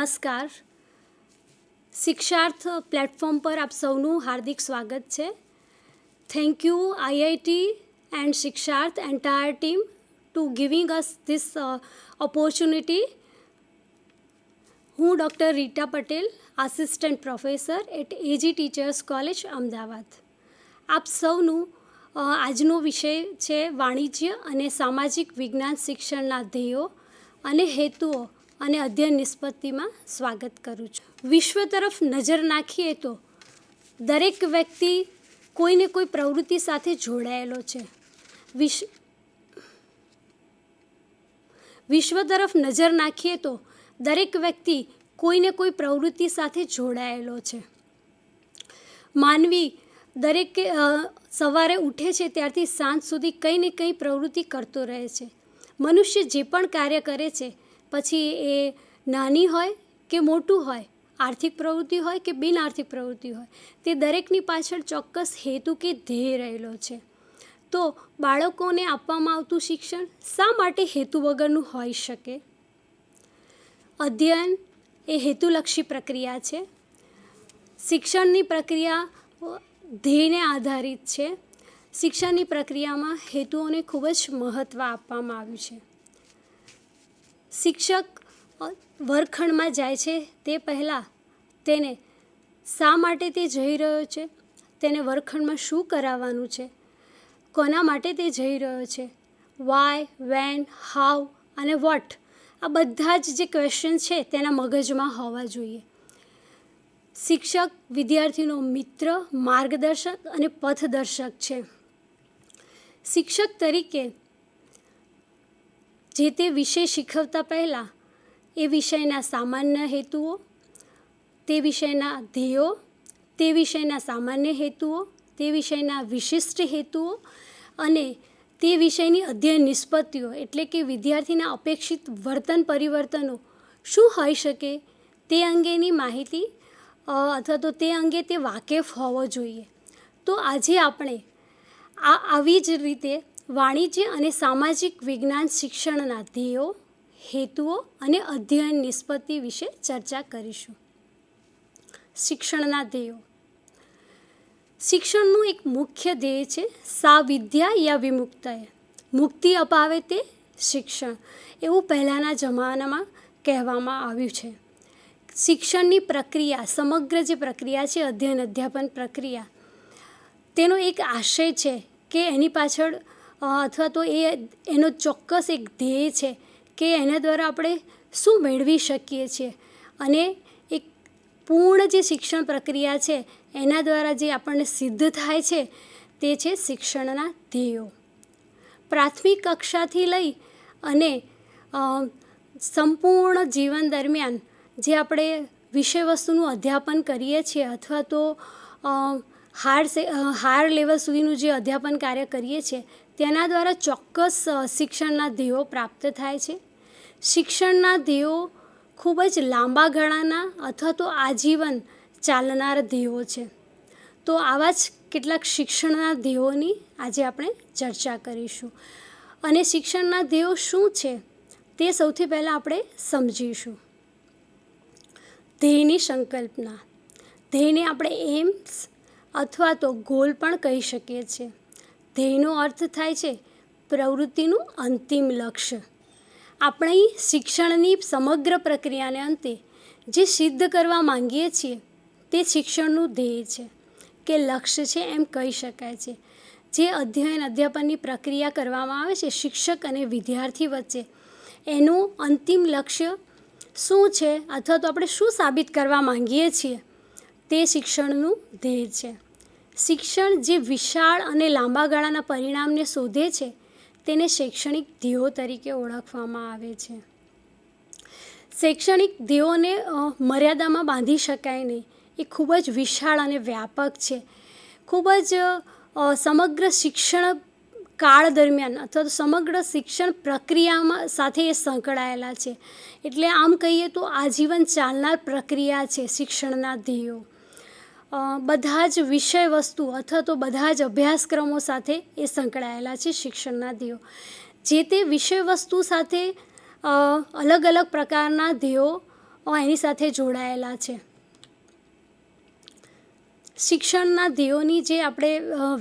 નમસ્કાર. શિક્ષાર્થ પ્લેટફોર્મ પર આપ સૌનું હાર્દિક સ્વાગત છે. Thank you IIT and Shiksharth entire team to giving us this opportunity. હું doctor Rita Patel, assistant professor at AG teachers college, Ahmedabad. આપ સૌનું આજનો વિષય છે વાણિજ્ય અને સામાજિક વિજ્ઞાન શિક્ષણના ધ્યેયો અને હેતુઓ અને અધ્યયન નિષ્પત્તિમાં સ્વાગત કરું છું. વિશ્વ તરફ નજર નાખીએ તો દરેક વ્યક્તિ કોઈને કોઈ પ્રવૃત્તિ સાથે જોડાયેલો છે. વિશ્વ તરફ નજર નાખીએ તો દરેક વ્યક્તિ કોઈને કોઈ પ્રવૃત્તિ સાથે જોડાયેલો છે. માનવી દરેક સવારે ઉઠે છે ત્યારથી સાંજ સુધી કંઈ ને કંઈ પ્રવૃત્તિ કરતો રહે છે. મનુષ્ય જે પણ કાર્ય કરે છે, પછી એ નાની હોય કે મોટું હોય, આર્થિક પ્રવૃત્તિ હોય કે બિન આર્થિક પ્રવૃત્તિ હોય, તે દરેકની પાછળ ચોક્કસ હેતુ કે ધ્યેય રહેલો છે. તો બાળકોને આપવામાં આવતું શિક્ષણ શા માટે હેતુ વગરનું હોઈ શકે? અધ્યયન એ હેતુલક્ષી પ્રક્રિયા છે. શિક્ષણની પ્રક્રિયા ધ્યેયને આધારિત છે. શિક્ષણની પ્રક્રિયામાં હેતુઓને ખૂબ જ મહત્ત્વ આપવામાં આવ્યું છે. શિક્ષક વર્ગખંડમાં જાય છે તે પહેલાં તેને શા માટે તે જઈ રહ્યો છે, તેને વર્ગખંડમાં શું કરાવવાનું છે, કોના માટે તે જઈ રહ્યો છે, વાય, વેન, હાઉ અને વોટ, આ બધા જ જે ક્વેશ્ચન છે તેના મગજમાં હોવા જોઈએ. શિક્ષક વિદ્યાર્થીનો મિત્ર, માર્ગદર્શક અને પથદર્શક છે. શિક્ષક તરીકે જે તે વિષય શીખવતા પહેલાં એ વિષયના સામાન્ય હેતુઓ, તે વિષયના ધ્યેયો, તે વિષયના સામાન્ય હેતુઓ, તે વિષયના વિશિષ્ટ હેતુઓ અને તે વિષયની અધ્યયન નિષ્પત્તિઓ એટલે કે વિદ્યાર્થીના અપેક્ષિત વર્તન પરિવર્તનો શું હોઈ શકે તે અંગેની માહિતી અથવા તો તે અંગે તે વાકેફ હોવો જોઈએ. તો આજે આપણે આવી જ રીતે વાણિજ્ય અને સામાજિક વિજ્ઞાન શિક્ષણના ધ્યેયો, હેતુઓ અને અધ્યયન નિષ્પત્તિ વિશે ચર્ચા કરીશું. શિક્ષણના ધ્યેયો. શિક્ષણનું એક મુખ્ય ધ્યેય છે સા વિદ્યા યા વિમુક્તય, મુક્તિ અપાવે તે શિક્ષણ, એવું પહેલાંના જમાનામાં કહેવામાં આવ્યું છે. શિક્ષણની પ્રક્રિયા, સમગ્ર જે પ્રક્રિયા છે અધ્યયન અધ્યાપન પ્રક્રિયા, તેનો એક આશય છે કે એની પાછળ અથવા તો એનો ચોક્કસ એક ધ્યેય છે કે એના દ્વારા આપણે શું મેળવી શકીએ છીએ અને એક પૂર્ણ જે શિક્ષણ પ્રક્રિયા છે એના દ્વારા જે આપણને સિદ્ધ થાય છે તે છે શિક્ષણના ધ્યેયો. પ્રાથમિક કક્ષાથી લઈ અને સંપૂર્ણ જીવન દરમિયાન જે આપણે વિષય વસ્તુનું અધ્યાપન કરીએ છીએ અથવા તો હાયર લેવલ સુધીનું જે અધ્યાપન કાર્ય કરીએ છીએ તેના દ્વારા ચોક્કસ શિક્ષણના ધ્યેયો પ્રાપ્ત થાય છે. શિક્ષણના ધ્યેયો ખૂબ જ લાંબા ગાળાના અથવા તો આજીવન ચાલનાર ધ્યેયો છે. તો આવા જ કેટલાક શિક્ષણના ધ્યેયોની આજે આપણે ચર્ચા કરીશું. અને શિક્ષણના ધ્યેયો શું છે તે સૌથી પહેલાં આપણે સમજીશું. ધ્યેયની સંકલ્પના. ધ્યેયને આપણે એમ્સ અથવા તો ગોલ પણ કહી શકીએ છીએ. ધ્યેયનો અર્થ થાય છે પ્રવૃત્તિનું અંતિમ લક્ષ્ય. આપણી શિક્ષણની સમગ્ર પ્રક્રિયાને અંતે જે સિદ્ધ કરવા માંગીએ છીએ તે શિક્ષણનું ધ્યેય છે કે લક્ષ્ય છે એમ કહી શકાય છે. જે અધ્યયન અધ્યાપનની પ્રક્રિયા કરવામાં આવે છે શિક્ષક અને વિદ્યાર્થી વચ્ચે, એનું અંતિમ લક્ષ્ય શું છે અથવા તો આપણે શું સાબિત કરવા માંગીએ છીએ તે શિક્ષણનું ધ્યેય છે. શિક્ષણ જે વિશાળ અને લાંબા ગાળાના પરિણામને શોધે છે તેને શૈક્ષણિક ધ્યેયો તરીકે ઓળખવામાં આવે છે. શૈક્ષણિક ધ્યેયોને મર્યાદામાં બાંધી શકાય નહીં. એ ખૂબ જ વિશાળ અને વ્યાપક છે. ખૂબ જ સમગ્ર શિક્ષણ કાળ દરમિયાન અથવા તો સમગ્ર શિક્ષણ પ્રક્રિયામાં સાથે એ સંકળાયેલા છે. એટલે આમ કહીએ તો આજીવન ચાલનાર પ્રક્રિયા છે શિક્ષણના ધ્યેયો. બધા જ વિષય વસ્તુ અથવા તો બધા જ અભ્યાસક્રમો સાથે એ સંકળાયેલા છે શિક્ષણના ધ્યેયો. જે તે વિષય વસ્તુ સાથે અલગ અલગ પ્રકારના ધ્યેયો એની સાથે જોડાયેલા છે. શિક્ષણના ધ્યેયોની જે આપણે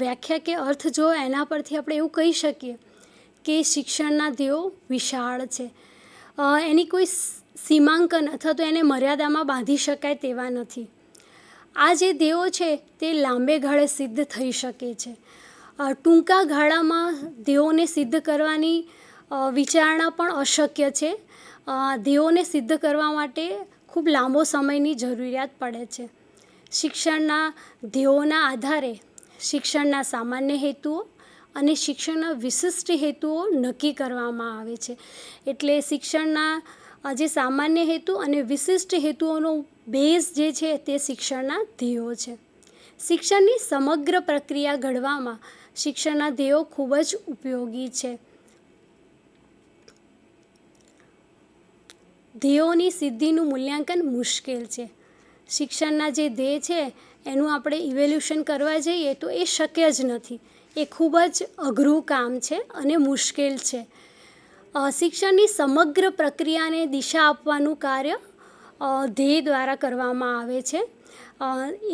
વ્યાખ્યા કે અર્થ જો એના પરથી આપણે એવું કહી શકીએ કે શિક્ષણના ધ્યેયો વિશાળ છે. એની કોઈ સીમાંકન અથવા તો એને મર્યાદામાં બાંધી શકાય તેવા નથી. આ જે ધ્યેયો છે તે લાંબે ગાળે સિદ્ધ થઈ શકે છે. ટૂંકા ગાળામાં ધ્યેયોને સિદ્ધ કરવાની વિચારણા પણ અશક્ય છે. ધ્યેયોને સિદ્ધ કરવા માટે ખૂબ લાંબો સમયની જરૂરિયાત પડે છે. શિક્ષણના ધ્યેયોના આધારે શિક્ષણના સામાન્ય હેતુઓ અને શિક્ષણના વિશિષ્ટ હેતુઓ નક્કી કરવામાં આવે છે. એટલે શિક્ષણના જે સામાન્ય હેતુ અને વિશિષ્ટ હેતુઓનો બેઝ જે છે તે શિક્ષણના ધ્યેયો છે. શિક્ષણની સમગ્ર પ્રક્રિયા ઘડવામાં શિક્ષણના ધ્યેયો ખૂબ જ ઉપયોગી છે. ધ્યેયોની સિદ્ધિનું મૂલ્યાંકન મુશ્કેલ છે. શિક્ષણના જે ધ્યેય છે એનું આપણે ઇવેલ્યુશન કરવા જઈએ તો એ શક્ય જ નથી. એ ખૂબ જ અઘરું કામ છે અને મુશ્કેલ છે. શિક્ષણની સમગ્ર પ્રક્રિયાને દિશા આપવાનું કાર્ય ધ્યેય દ્વારા કરવામાં આવે છે.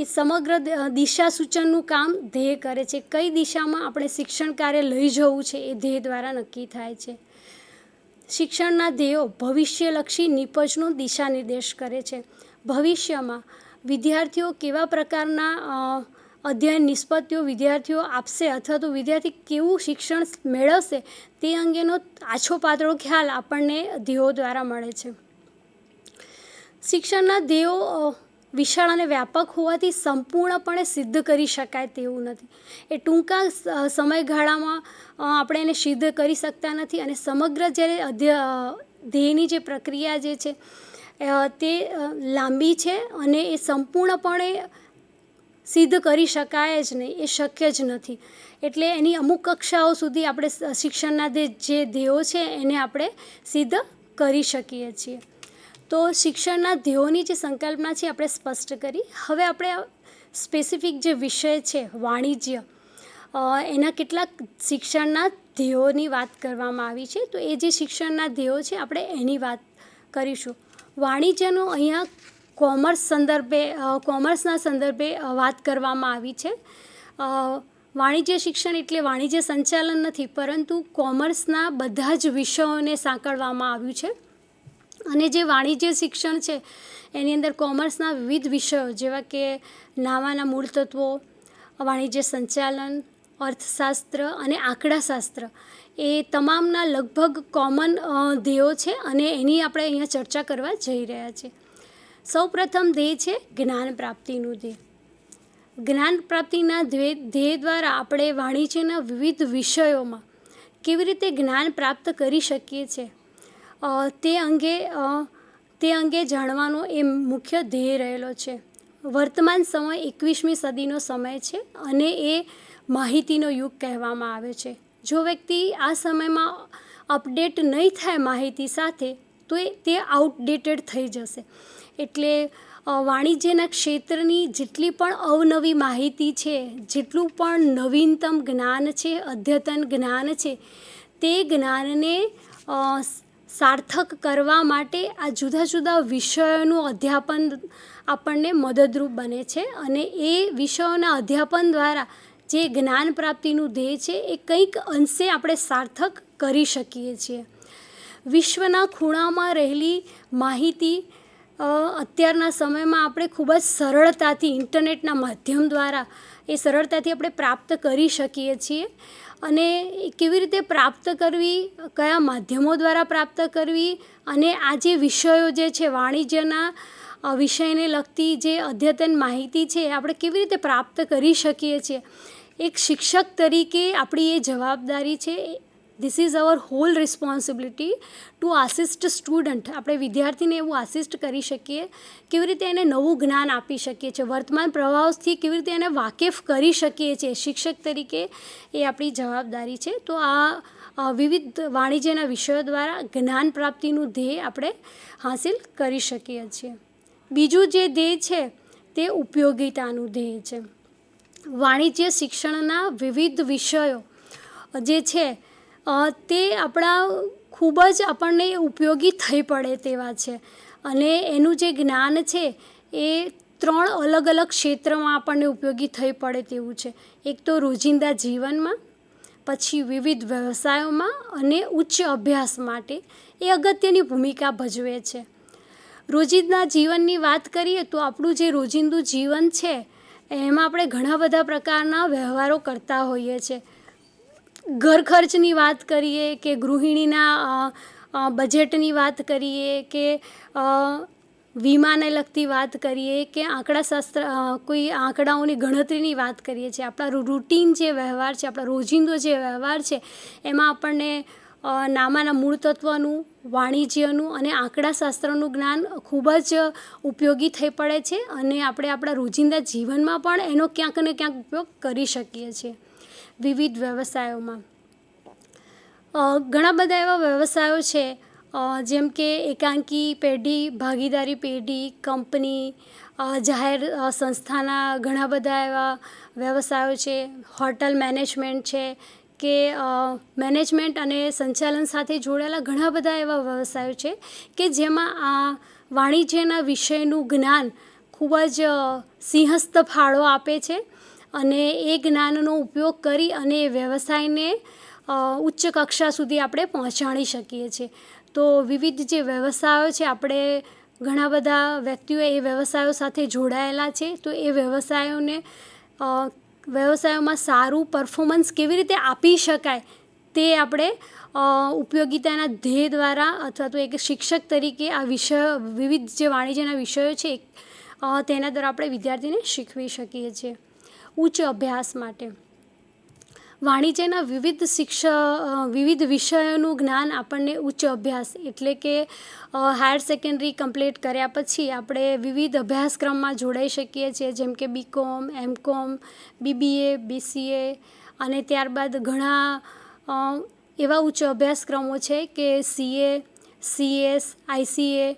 એ સમગ્ર દિશા સૂચનનું કામ ધ્યેય કરે છે. કઈ દિશામાં આપણે શિક્ષણ કાર્ય લઈ જવું છે એ ધ્યેય દ્વારા નક્કી થાય છે. શિક્ષણના ધ્યેયો ભવિષ્યલક્ષી નિપજનો દિશા નિર્દેશ કરે છે. ભવિષ્યમાં વિદ્યાર્થીઓ કેવા પ્રકારના અધ્યયન નિષ્પત્તિઓ વિદ્યાર્થીઓ આપશે અથવા તો વિદ્યાર્થી કેવું શિક્ષણ મેળવશે તે અંગેનો આછો પાતળો ખ્યાલ આપણને ધ્યેયો દ્વારા મળે છે. શિક્ષણના ધ્યેયો વિશાળ અને વ્યાપક હોવાથી સંપૂર્ણપણે સિદ્ધ કરી શકાય તેવું નથી. એ ટૂંકા સમયગાળામાં આપણે એને સિદ્ધ કરી શકતા નથી અને સમગ્ર જ્યારે ધ્યેયની જે પ્રક્રિયા જે છે તે લાંબી છે અને એ સંપૂર્ણપણે સિદ્ધ કરી શકાય જ નહીં. એ શક્ય જ નથી. એટલે એની અમુક કક્ષાઓ સુધી આપણે શિક્ષણના જે ધ્યેયો છે એને આપણે સિદ્ધ કરી શકીએ છીએ. તો શિક્ષણના ધ્યેયોની જે સંકલ્પના છે આપણે સ્પષ્ટ કરી. હવે આપણે સ્પેસિફિક જે વિષય છે વાણિજ્ય એના કેટલાક શિક્ષણના ધ્યેયોની વાત કરવામાં આવી છે. તો એ જે શિક્ષણના ધ્યેયો છે આપણે એની વાત કરીશું. વાણિજ્યનો અહીંયા કોમર્સના સંદર્ભે વાત કરવામાં આવી છે. વાણિજ્ય શિક્ષણ એટલે વાણિજ્ય સંચાલન નથી પરંતુ કોમર્સના બધા જ વિષયોને સાંકળવામાં આવ્યું છે. અને જે વાણિજ્ય શિક્ષણ છે એની અંદર કોમર્સના વિવિધ વિષયો જેવા કે નાવાના મૂળ તત્વો, વાણિજ્ય સંચાલન, અર્થશાસ્ત્ર અને આંકડાશાસ્ત્ર એ તમામના લગભગ કોમન ધ્યેયો છે અને એની આપણે અહીંયા ચર્ચા કરવા જઈ રહ્યા છીએ. સૌ પ્રથમ ધ્યેય છે જ્ઞાન પ્રાપ્તિનું ધ્યેય. જ્ઞાન પ્રાપ્તિના ધ્યેય દ્વારા આપણે વાણિજ્યના વિવિધ વિષયોમાં કેવી રીતે જ્ઞાન પ્રાપ્ત કરી શકીએ છીએ તે અંગે જાણવાનો એ મુખ્ય ધ્યેય રહેલો છે. વર્તમાન સમય 21મી સદીનો સમય છે અને એ માહિતીનો યુગ કહેવામાં આવે છે. જો વ્યક્તિ આ સમયમાં અપડેટ નહીં થાય માહિતી સાથે તો તે આઉટડેટેડ થઈ જશે. એટલે વાણિજ્યના ક્ષેત્રની જેટલી પણ અવનવી માહિતી છે, જેટલું પણ નવીનતમ જ્ઞાન છે, અદ્યતન જ્ઞાન છે, તે જ્ઞાનને સાર્થક કરવા માટે આ જુદા જુદા વિષયોનું અધ્યાપન આપણને મદદરૂપ બને છે અને એ વિષયોના અધ્યાપન દ્વારા જે જ્ઞાન પ્રાપ્તિનું ધ્યેય છે એ કંઈક અંશે આપણે સાર્થક કરી શકીએ છીએ. વિશ્વના ખૂણામાં રહેલી માહિતી અત્યારના સમયમાં આપણે ખૂબ જ સરળતાથી ઇન્ટરનેટના માધ્યમ દ્વારા એ સરળતાથી આપણે પ્રાપ્ત કરી શકીએ છીએ. અને કેવી રીતે પ્રાપ્ત કરવી, કયા માધ્યમો દ્વારા પ્રાપ્ત કરવી અને આ જે વિષયો જે છે વાણિજ્યના વિષયને લગતી જે અદ્યતન માહિતી છે આપણે કેવી રીતે પ્રાપ્ત કરી શકીએ છીએ. એક શિક્ષક તરીકે આપણી એ જવાબદારી છે. This is our whole responsibility to assist student. આપણે વિદ્યાર્થીને એવું આસિસ્ટ કરી શકીએ, કેવી રીતે એને નવું જ્ઞાન આપી શકીએ છીએ, વર્તમાન પ્રવાહોથી કેવી રીતે એને વાકેફ કરી શકીએ છીએ. શિક્ષક તરીકે એ આપણી જવાબદારી છે. તો આ વિવિધ વાણિજ્યના વિષયો દ્વારા જ્ઞાન પ્રાપ્તિનું ધ્યેય આપણે હાંસિલ કરી શકીએ છીએ. બીજું જે ધ્યેય છે તે ઉપયોગિતાનું ધ્યેય છે. વાણિજ્ય શિક્ષણના વિવિધ વિષયો જે છે તે આપણા ખૂબ જ આપણને ઉપયોગી થઈ પડે તેવા છે. અને એનું જે જ્ઞાન છે એ 3 અલગ અલગ ક્ષેત્રમાં આપણને ઉપયોગી થઈ પડે તેવું છે. એક તો રોજિંદા જીવનમાં, પછી વિવિધ વ્યવસાયોમાં અને ઉચ્ચ અભ્યાસ માટે એ અગત્યની ભૂમિકા ભજવે છે. રોજિંદા જીવનની વાત કરીએ તો આપણું જે રોજિંદું જીવન છે એમાં આપણે ઘણા બધા પ્રકારના વ્યવહારો કરતા હોઈએ છીએ. ઘર ખર્ચની વાત કરીએ કે ગૃહિણીના બજેટની વાત કરીએ કે વીમાને લગતી વાત કરીએ કે આંકડાશાસ્ત્ર કોઈ આંકડાઓની ગણતરીની વાત કરીએ છીએ. આપણા રૂટીન જે વ્યવહાર છે, આપણા રોજિંદો જે વ્યવહાર છે એમાં આપણને નામાના મૂળ તત્વનું, વાણિજ્યનું અને આંકડાશાસ્ત્રનું જ્ઞાન ખૂબ જ ઉપયોગી થઈ પડે છે અને આપણે આપણા રોજિંદા જીવનમાં પણ એનો ક્યાંક ને ક્યાંક ઉપયોગ કરી શકીએ છીએ. વિવિધ વ્યવસાયોમાં ઘણા બધા એવા વ્યવસાયો છે જેમ કે એકાંકી પેઢી, ભાગીદારી પેઢી, કંપની, જાહેર સંસ્થાના ઘણા બધા એવા વ્યવસાયો છે. હોટલ મેનેજમેન્ટ છે કે મેનેજમેન્ટ અને સંચાલન સાથે જોડાયેલા ઘણા બધા એવા વ્યવસાયો છે કે જેમાં આ વાણિજ્યના વિષયનું જ્ઞાન ખૂબ જ સિંહસ્થ ફાળો આપે છે અને એ જ્ઞાનનો ઉપયોગ કરી અને એ વ્યવસાયને ઉચ્ચ કક્ષા સુધી આપણે પહોંચાડી શકીએ છીએ. તો વિવિધ જે વ્યવસાયો છે, આપણે ઘણા બધા વ્યક્તિઓ એ વ્યવસાયો સાથે જોડાયેલા છે. તો એ વ્યવસાયોમાં સારું પરફોર્મન્સ કેવી રીતે આપી શકાય તે આપણે ઉપયોગિતાના ધ્યેય દ્વારા અથવા તો એક શિક્ષક તરીકે આ વિવિધ જે વાણિજ્યના વિષયો છે તેના દ્વારા આપણે વિદ્યાર્થીને શીખવી શકીએ છીએ. ઉચ્ચ અભ્યાસ માટે વાણિજ્યના વિવિધ વિષયોનું જ્ઞાન આપણને ઉચ્ચ અભ્યાસ એટલે કે હાયર સેકન્ડરી કમ્પ્લીટ કર્યા પછી આપણે વિવિધ અભ્યાસક્રમમાં જોડાઈ શકીએ છીએ, જેમ કે BCom, MCom, BBA, BCA અને ત્યારબાદ ઘણા એવા ઉચ્ચ અભ્યાસક્રમો છે કે CA, CS, ICA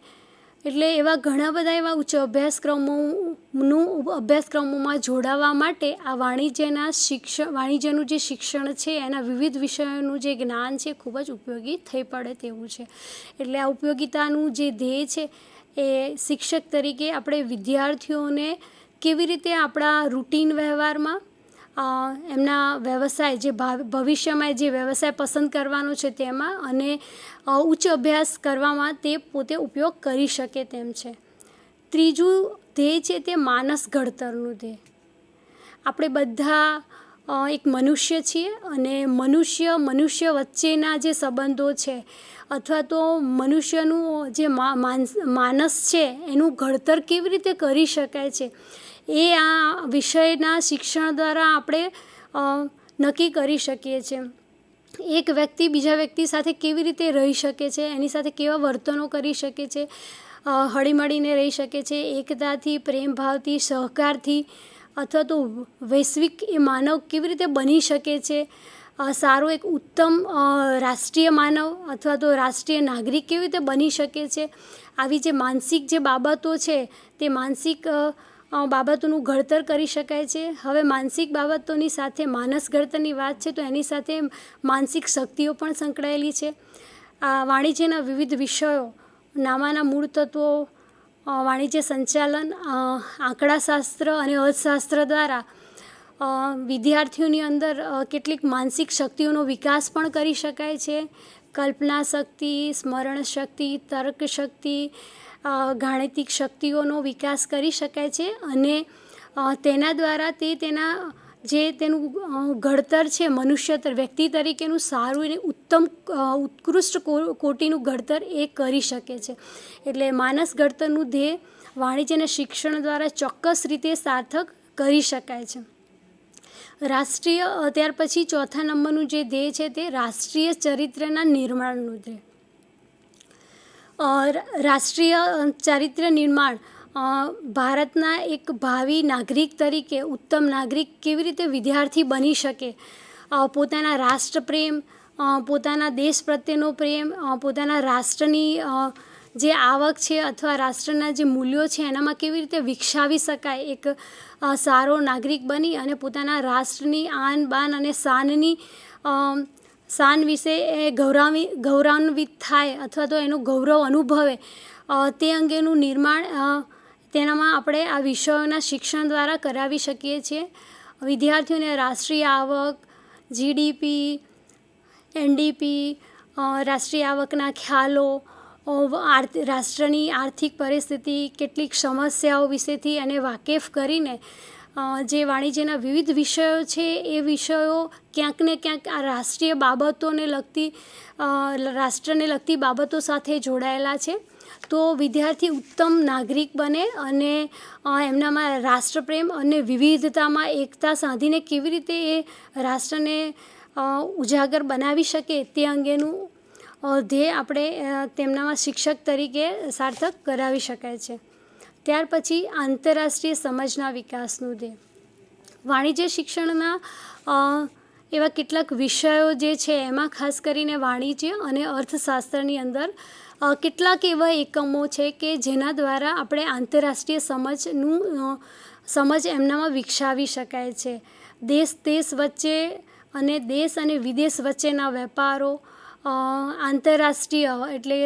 એટલે એવા ઘણા બધા એવા ઉચ્ચ અભ્યાસક્રમોમાં જોડાવા માટે આ વાણિજ્યનું જે શિક્ષણ છે એના વિવિધ વિષયોનું જે જ્ઞાન છે ખૂબ જ ઉપયોગી થઈ પડે તેવું છે. એટલે આ ઉપયોગિતાનું જે ધ્યેય છે એ શિક્ષક તરીકે આપણે વિદ્યાર્થીઓને કેવી રીતે આપણા રૂટીન વ્યવહારમાં એમના વ્યવસાય જે ભવિષ્યમાં જે વ્યવસાય પસંદ કરવાનો છે તેમાં અને ઉચ્ચ અભ્યાસ કરવામાં તે પોતે ઉપયોગ કરી શકે તેમ છે. ત્રીજું ધ્યેય છે તે માનસ ઘડતરનું ધ્યેય. આપણે બધા એક મનુષ્ય છીએ અને મનુષ્ય વચ્ચેના જે સંબંધો છે અથવા તો મનુષ્યનું જે માનસ છે એનું ઘડતર કેવી રીતે કરી શકાય છે એ આ વિષયના શિક્ષણ દ્વારા આપણે નક્કી કરી શકીએ છીએ. એક વ્યક્તિ બીજા વ્યક્તિ સાથે કેવી રીતે રહી શકે છે, એની સાથે કેવા વર્તનો કરી શકે છે, હળીમળીને રહી શકે છે, એકતાથી, પ્રેમભાવથી, સહકારથી અથવા તો વૈશ્વિક એ માનવ કેવી રીતે બની શકે છે, સારો એક ઉત્તમ રાષ્ટ્રીય માનવ અથવા તો રાષ્ટ્રીય નાગરિક કેવી રીતે બની શકે છે. આવી જે માનસિક જે બાબતો છે તે માનસિક બાબતોનું ઘડતર કરી શકાય છે. હવે માનસિક બાબતોની સાથે માનસ ઘડતરની વાત છે તો એની સાથે માનસિક શક્તિઓ પણ સંકળાયેલી છે. આ વાણિજ્યના વિવિધ વિષયો, નામાના મૂળ તત્વો, વાણિજ્ય સંચાલન, આંકડાશાસ્ત્ર અને અર્થશાસ્ત્ર દ્વારા વિદ્યાર્થીઓની અંદર કેટલીક માનસિક શક્તિઓનો વિકાસ પણ કરી શકાય છે. કલ્પના શક્તિ, સ્મરણ શક્તિ, તર્ક શક્તિ, ગાણિતિક શક્તિઓનો વિકાસ કરી શકાય છે અને તેના દ્વારા તેનું ઘડતર છે મનુષ્ય વ્યક્તિ તરીકેનું સારું અને ઉત્કૃષ્ટ કોટીનું ઘડતર એ કરી શકે છે. એટલે માનસ ઘડતરનું ધ્યેય વાણિજ્યના શિક્ષણ દ્વારા ચોક્કસ રીતે સાર્થક કરી શકાય છે. ત્યાર પછી ચોથા નંબરનું જે ધ્યેય છે તે રાષ્ટ્રીય ચરિત્રના નિર્માણનું ધ્યેય. રાષ્ટ્રીય ચારિત્ર્ય નિર્માણ ભારતના એક ભાવિ નાગરિક તરીકે ઉત્તમ નાગરિક કેવી રીતે વિદ્યાર્થી બની શકે, પોતાના રાષ્ટ્રપ્રેમ, પોતાના દેશ પ્રત્યેનો પ્રેમ, પોતાના રાષ્ટ્રની જે આવક છે અથવા રાષ્ટ્રના જે મૂલ્યો છે એનામાં કેવી રીતે વિકસાવી શકાય, એક સારો નાગરિક બની અને પોતાના રાષ્ટ્રની આન બાન અને શાન વિશે એ ગૌરવાન્વિત થાય અથવા તો એનું ગૌરવ અનુભવે તે અંગેનું નિર્માણ તેનામાં આપણે આ વિષયોના શિક્ષણ દ્વારા કરાવી શકીએ છીએ. વિદ્યાર્થીઓને રાષ્ટ્રીય આવક, GDP, NDP, રાષ્ટ્રીય આવકના ખ્યાલો, રાષ્ટ્રની આર્થિક પરિસ્થિતિ, કેટલીક સમસ્યાઓ વિશેથી એને વાકેફ કરીને જે વાણિજ્યના વિવિધ વિષયો છે એ વિષયો ક્યાંક ને ક્યાંક આ રાષ્ટ્રીય બાબતોને લગતી રાષ્ટ્રને લગતી બાબતો સાથે જોડાયેલા છે. તો વિદ્યાર્થી ઉત્તમ નાગરિક બને અને એમનામાં રાષ્ટ્રપ્રેમ અને વિવિધતામાં એકતા સાધીને કેવી રીતે એ રાષ્ટ્રને ઉજાગર બનાવી શકે તે અંગેનું ધ્યેય આપણે તેમનામાં શિક્ષક તરીકે સાર્થક કરાવી શકાય છે. ત્યાર પછી આંતરરાષ્ટ્રીય સમજના વિકાસનું ધ્યેય. વાણિજ્ય શિક્ષણના એવા કેટલાક વિષયો જે છે એમાં ખાસ કરીને વાણિજ્ય અને અર્થશાસ્ત્રની અંદર કેટલાક એવા એકમો છે કે જેના દ્વારા આપણે આંતરરાષ્ટ્રીય સમજ એમનામાં વિકસાવી શકાય છે. દેશ વચ્ચે અને દેશ અને વિદેશ વચ્ચેના વેપારો, આંતરરાષ્ટ્રીય એટલે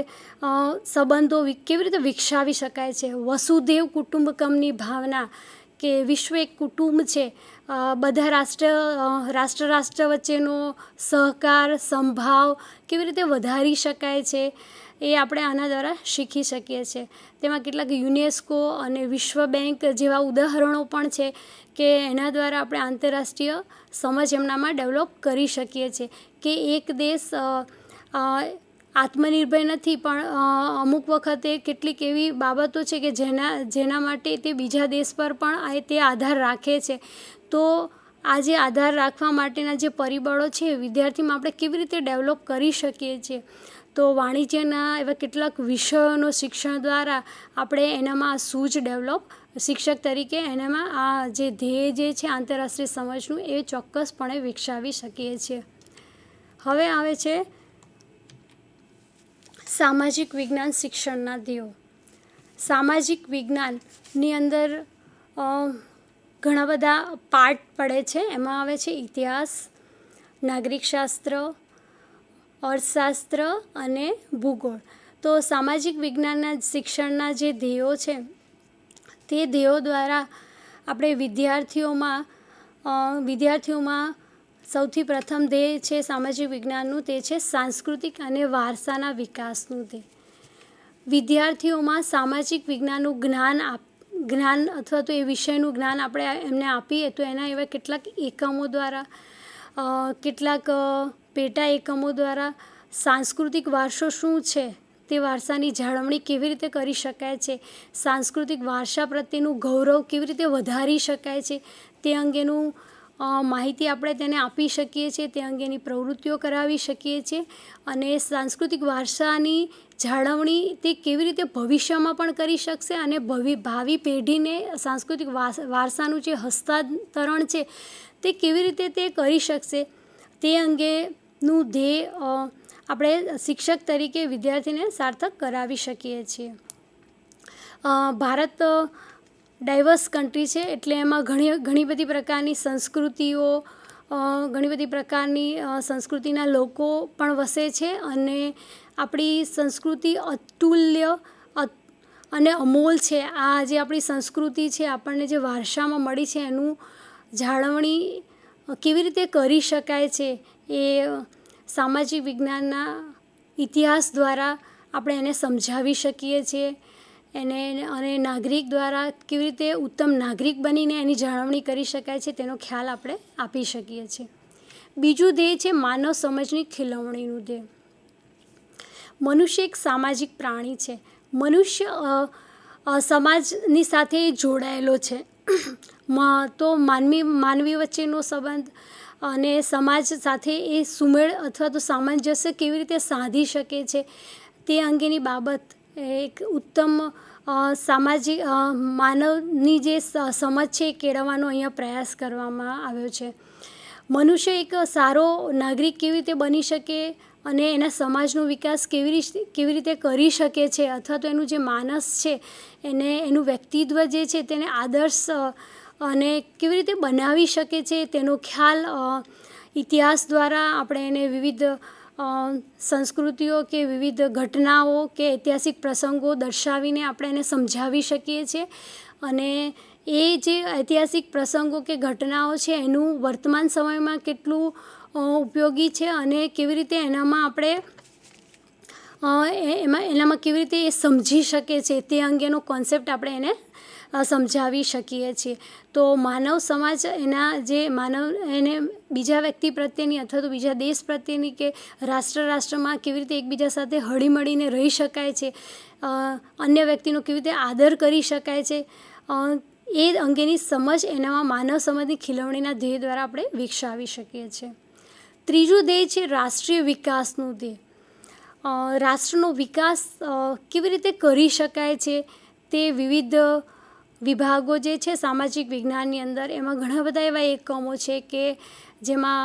સંબંધો કેવી રીતે વિકસાવી શકાય છે. વસુધૈવ કુટુંબકમની ભાવના કે વિશ્વ એક કુટુંબ છે, બધા રાષ્ટ્ર વચ્ચેનો સહકાર, સંભાવ કેવી રીતે વધારી શકાય છે એ આપણે આના દ્વારા શીખી શકીએ છીએ. તેમાં કેટલાક યુનેસ્કો અને વિશ્વ બેંક જેવા ઉદાહરણો પણ છે કે એના દ્વારા આપણે આંતરરાષ્ટ્રીય સમજ એમનામાં ડેવલપ કરી શકીએ છીએ કે એક દેશ આત્મનિર્ભર નથી પણ અમુક વખતે કેટલીક એવી બાબતો છે કે જેના માટે તે બીજા દેશ પર પણ તે આધાર રાખે છે. તો આ જે આધાર રાખવા માટેના જે પરિબળો છે વિદ્યાર્થીમાં આપણે કેવી રીતે ડેવલપ કરી શકીએ છીએ. તો વાણિજ્યના એવા કેટલાક વિષયોનું શિક્ષણ દ્વારા આપણે એનામાં સૂઝ ડેવલપ શિક્ષક તરીકે એનામાં આ જે ધ્યેય જે છે આંતરરાષ્ટ્રીય સમજનું એ ચોક્કસપણે વિકસાવી શકીએ છીએ. હવે આવે છે સામાજિક વિજ્ઞાન શિક્ષણના ધ્યેયો. સામાજિક વિજ્ઞાનની અંદર ઘણા બધા પાર્ટ પડે છે. એમાં આવે છે ઇતિહાસ, નાગરિકશાસ્ત્ર, અર્થશાસ્ત્ર અને ભૂગોળ. તો સામાજિક વિજ્ઞાનના શિક્ષણના જે ધ્યેયો છે તે ધ્યેયો દ્વારા આપણે વિદ્યાર્થીઓમાં સૌથી પ્રથમ ધ્યેય છે સામાજિક વિજ્ઞાનનું, તે છે સાંસ્કૃતિક અને વારસાના વિકાસનું ધ્યેય. વિદ્યાર્થીઓમાં સામાજિક વિજ્ઞાનનું જ્ઞાન અથવા તો એ વિષયનું જ્ઞાન આપણે એમને આપીએ તો એના એવા કેટલાક એકમો દ્વારા કેટલાક પેટા એકમો દ્વારા સાંસ્કૃતિક વારસો શું છે, તે વારસાની જાળવણી કેવી રીતે કરી શકાય છે, સાંસ્કૃતિક વારસા પ્રત્યેનું ગૌરવ કેવી રીતે વધારી શકાય છે તે અંગેનું માહિતી આપણે તેને આપી શકીએ છીએ, તે અંગેની પ્રવૃત્તિઓ કરાવી શકીએ છીએ. અને સાંસ્કૃતિક વારસાની જાળવણી તે કેવી રીતે ભવિષ્યમાં પણ કરી શકશે અને ભાવિ પેઢીને સાંસ્કૃતિક વારસાનું જે હસ્તાંતરણ છે તે કેવી રીતે તે કરી શકશે તે અંગેનું ધ્યેય આપણે શિક્ષક તરીકે વિદ્યાર્થીને સાર્થક કરાવી શકીએ છીએ. ભારત ડાયવર્સ કન્ટ્રી છે એટલે એમાં ઘણી બધી પ્રકારની સંસ્કૃતિઓ, ઘણી બધી પ્રકારની સંસ્કૃતિના લોકો પણ વસે છે અને આપણી સંસ્કૃતિ અતુલ્ય અને અમોલ છે. આ જે આપણી સંસ્કૃતિ છે આપણને જે વારસામાં મળી છે એનું જાળવણી કેવી રીતે કરી શકાય છે એ સામાજિક વિજ્ઞાનના ઇતિહાસ દ્વારા આપણે એને સમજાવી શકીએ છીએ. અને નાગરિક દ્વારા કેવી રીતે ઉત્તમ નાગરિક બનીને એની જાળવણી કરી શકાય છે તેનો ખ્યાલ આપણે આપી શકીએ છીએ. બીજું ધ્યેય છે માનવ સમજની ખીલવણીનું ધ્યેય. મનુષ્ય એક સામાજિક પ્રાણી છે. મનુષ્ય સમાજની સાથે જોડાયેલો છે. તો માનવી વચ્ચેનો સંબંધ અને સમાજ સાથે એ સુમેળ અથવા તો સામંજસ્ય કેવી રીતે સાધી શકે છે તે અંગેની બાબત એક ઉત્તમ સામાજિક માનવની જે સમજ છે એ કેળવવાનો અહીંયા પ્રયાસ કરવામાં આવ્યો છે. મનુષ્ય એક સારો નાગરિક કેવી રીતે બની શકે અને એના સમાજનો વિકાસ કેવી રીતે કરી શકે છે અથવા તો એનું જે માનસ છે એનું વ્યક્તિત્વ જે છે તેને આદર્શ અને કેવી રીતે બનાવી શકે છે તેનો ખ્યાલ ઇતિહાસ દ્વારા આપણે એને વિવિધ સંસ્કૃતિઓ કે વિવિધ ઘટનાઓ કે ઐતિહાસિક પ્રસંગો દર્શાવીને આપણે એને સમજાવી શકીએ છીએ અને એ જે ઐતિહાસિક પ્રસંગો કે ઘટનાઓ છે એનું વર્તમાન સમયમાં કેટલું ઉપયોગી છે અને કેવી રીતે એનામાં આપણે એનામાં કેવી રીતે એ સમજી શકે છે તે અંગેનો કોન્સેપ્ટ આપણે એને સમજાવી શકીએ છીએ. તો માનવ સમાજ એને બીજા વ્યક્તિ પ્રત્યેની અથવા તો બીજા દેશ પ્રત્યેની કે રાષ્ટ્રમાં કેવી રીતે એકબીજા સાથે હળીમળીને રહી શકાય છે, અન્ય વ્યક્તિનો કેવી રીતે આદર કરી શકાય છે, એ અંગેની સમજ એનામાં માનવ સમાજની ખીલવણીના ધ્યેય દ્વારા આપણે વિકસાવી શકીએ છીએ. ત્રીજું ધ્યેય છે રાષ્ટ્રીય વિકાસનું ધ્યેય. રાષ્ટ્રનો વિકાસ કેવી રીતે કરી શકાય છે તે વિવિધ વિભાગો જે છે સામાજિક વિજ્ઞાનની અંદર એમાં ઘણા બધા એવા એકમો છે કે જેમાં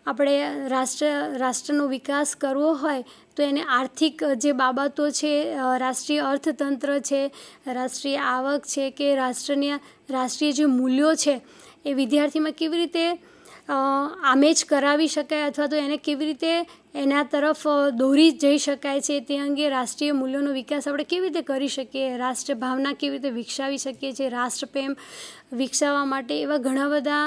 આપણે રાષ્ટ્રનો વિકાસ કરવો હોય તો એને આર્થિક જે બાબતો છે, રાષ્ટ્રીય અર્થતંત્ર છે, રાષ્ટ્રીય આવક છે કે રાષ્ટ્રીય જે મૂલ્યો છે એ વિદ્યાર્થીમાં કેવી રીતે આમેજ કરાવી શકાય અથવા તો એને કેવી રીતે એના તરફ દોરી જઈ શકાય છે તે અંગે રાષ્ટ્રીય મૂલ્યોનો વિકાસ આપણે કેવી રીતે કરી શકીએ, રાષ્ટ્ર ભાવના કેવી રીતે વિકસાવી શકીએ છીએ, રાષ્ટ્રપ્રેમ વિકસાવવા માટે એવા ઘણા બધા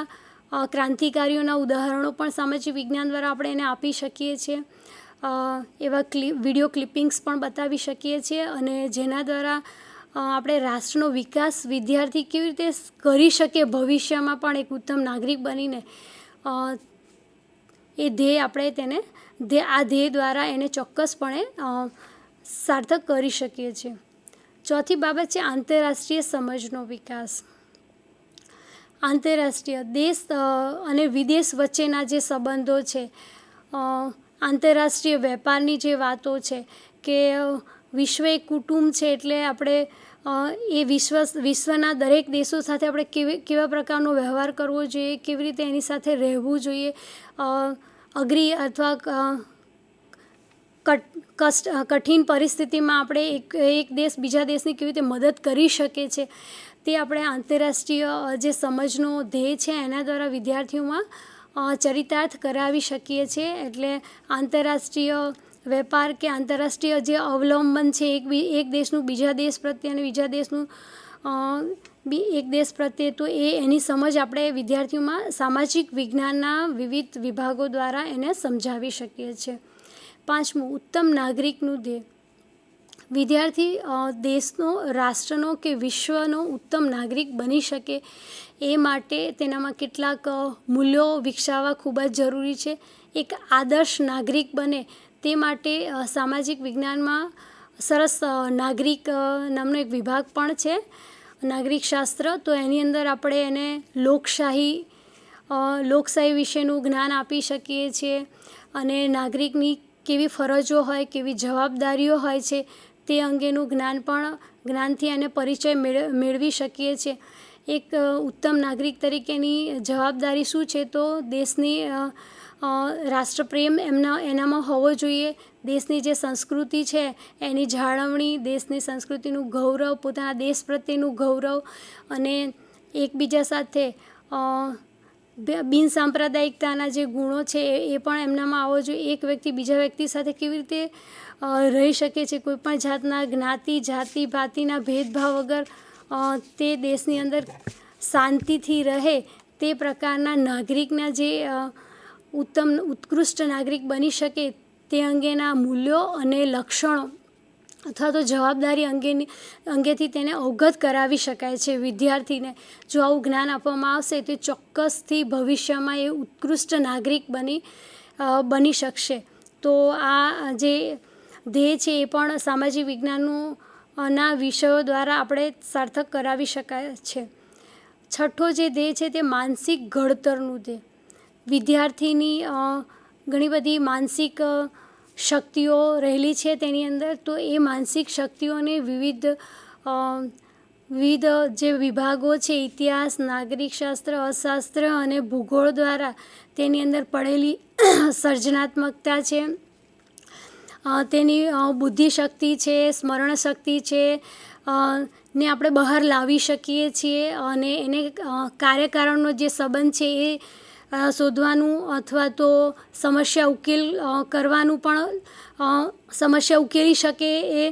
ક્રાંતિકારીઓના ઉદાહરણો પણ સામાજિક વિજ્ઞાન દ્વારા આપણે એને આપી શકીએ છીએ. એવા વિડીયો ક્લિપિંગ્સ પણ બતાવી શકીએ છીએ અને જેના દ્વારા આપણે રાષ્ટ્રનો વિકાસ વિદ્યાર્થી કેવી રીતે કરી શકે ભવિષ્યમાં પણ એક ઉત્તમ નાગરિક બનીને એ ધ્યેય આપણે તેને આ ધ્યેય દ્વારા એને ચોક્કસપણે સાર્થક કરી શકીએ છીએ. ચોથી બાબત છે આંતરરાષ્ટ્રીય સમજનો વિકાસ. આંતરરાષ્ટ્રીય દેશ અને વિદેશ વચ્ચેના જે સંબંધો છે, આંતરરાષ્ટ્રીય વેપારની જે વાતો છે કે વિશ્વ એક કુટુંબ છે એટલે આપણે એ વિશ્વના દરેક દેશો સાથે આપણે કેવા પ્રકારનો વ્યવહાર કરવો જોઈએ, કેવી રીતે એની સાથે રહેવું જોઈએ, અઘરી અથવા કઠિન પરિસ્થિતિમાં આપણે એક દેશ બીજા દેશની કેવી રીતે મદદ કરી શકે છે તે આપણે આંતરરાષ્ટ્રીય જે સમજનો ધ્યેય છે એના દ્વારા વિદ્યાર્થીઓમાં ચરિતાર્થ કરાવી શકીએ છીએ. એટલે આંતરરાષ્ટ્રીય વેપાર કે આંતરરાષ્ટ્રીય જે અવલંબન છે એક દેશનું બીજા દેશ પ્રત્યે અને બીજા દેશનું એક દેશ પ્રત્યે, તો એની સમજ આપણે વિદ્યાર્થીઓમાં સામાજિક વિજ્ઞાનના વિવિધ વિભાગો દ્વારા એને સમજાવી શકીએ છીએ. પાંચમું ઉત્તમ નાગરિકનું ધ્યેય. વિદ્યાર્થી દેશનો, રાષ્ટ્રનો કે વિશ્વનો ઉત્તમ નાગરિક બની શકે એ માટે તેનામાં કેટલાક મૂલ્યો વિકસાવવા ખૂબ જ જરૂરી છે. એક આદર્શ નાગરિક બને તે માટે સામાજિક વિજ્ઞાનમાં સરસ નાગરિક નામનો એક વિભાગ પણ છે, નાગરિક શાસ્ત્ર. તો એની અંદર આપણે એને લોકશાહી વિશેનું જ્ઞાન આપી શકીએ છીએ અને નાગરિકની કેવી ફરજો હોય, કેવી જવાબદારીઓ હોય છે તે અંગેનું જ્ઞાનથી એને પરિચય મેળવી શકીએ છીએ. એક ઉત્તમ નાગરિક તરીકેની જવાબદારી શું છે, તો દેશની રાષ્ટ્રપ્રેમ એનામાં હોવો જોઈએ, દેશની જે સંસ્કૃતિ છે એની જાળવણી, દેશની સંસ્કૃતિનું ગૌરવ, પોતાના દેશ પ્રત્યેનું ગૌરવ અને એકબીજા સાથે બિનસાંપ્રદાયિકતાના જે ગુણો છે એ પણ એમનામાં આવવો જોઈએ. એક વ્યક્તિ બીજા વ્યક્તિ સાથે કેવી રીતે રહી શકે છે, કોઈપણ જાતના જ્ઞાતિ, જાતિ, ભાતિના ભેદભાવ વગર તે દેશની અંદર શાંતિથી રહે તે પ્રકારના નાગરિકના જે ઉત્કૃષ્ટ નાગરિક બની શકે તે અંગેના મૂલ્યો અને લક્ષણો અથવા તો જવાબદારી અંગેથી તેને અવગત કરાવી શકાય છે વિદ્યાર્થીને. જો આવું જ્ઞાન આપવામાં આવશે તો ચોક્કસથી ભવિષ્યમાં એ ઉત્કૃષ્ટ નાગરિક બની શકશે. તો આ જે ધ્યેય છે એ પણ સામાજિક વિજ્ઞાનના વિષયો દ્વારા આપણે સાર્થક કરાવી શકાય છે. છઠ્ઠો જે ધ્યેય છે તે માનસિક ઘડતરનું ધ્યેય. વિદ્યાર્થીની ઘણી બધી માનસિક શક્તિઓ રહેલી છે તેની અંદર, તો એ માનસિક શક્તિઓને વિવિધ જે વિભાગો છે, ઇતિહાસ, નાગરિક શાસ્ત્ર, અર્થશાસ્ત્ર અને ભૂગોળ દ્વારા તેની અંદર પડેલી સર્જનાત્મકતા છે, તેની બુદ્ધિશક્તિ છે, સ્મરણ શક્તિ છે ને આપણે બહાર લાવી શકીએ છીએ અને એને કાર્યકારણનો જે સંબંધ છે એ શોધવાનું અથવા તો સમસ્યા ઉકેલ કરવાનું પણ સમસ્યા ઉકેલી શકે એ,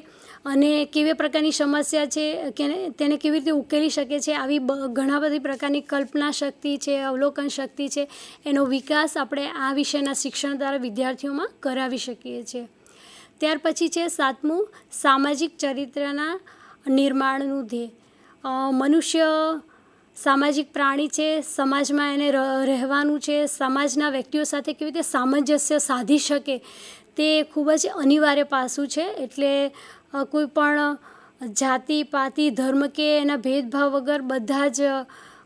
અને કેવી પ્રકારની સમસ્યા છે કે તેને કેવી રીતે ઉકેલી શકે છે, આવી ઘણા બધી પ્રકારની કલ્પના શક્તિ છે, અવલોકન શક્તિ છે, એનો વિકાસ આપણે આ વિષયના શિક્ષણ દ્વારા વિદ્યાર્થીઓમાં કરાવી શકીએ છીએ. ત્યાર પછી છે 7મું, સામાજિક ચરિત્રના નિર્માણનું ધ્યેય. મનુષ્ય સામાજિક પ્રાણી છે, સમાજમાં એને રહેવાનું છે, સમાજના વ્યક્તિઓ સાથે કેવી રીતે સામંજસ્ય સાધી શકે તે ખૂબ જ અનિવાર્ય પાસું છે. એટલે કોઈ પણ જાતિ પાતિ ધર્મ કે એના ભેદભાવ વગર બધા જ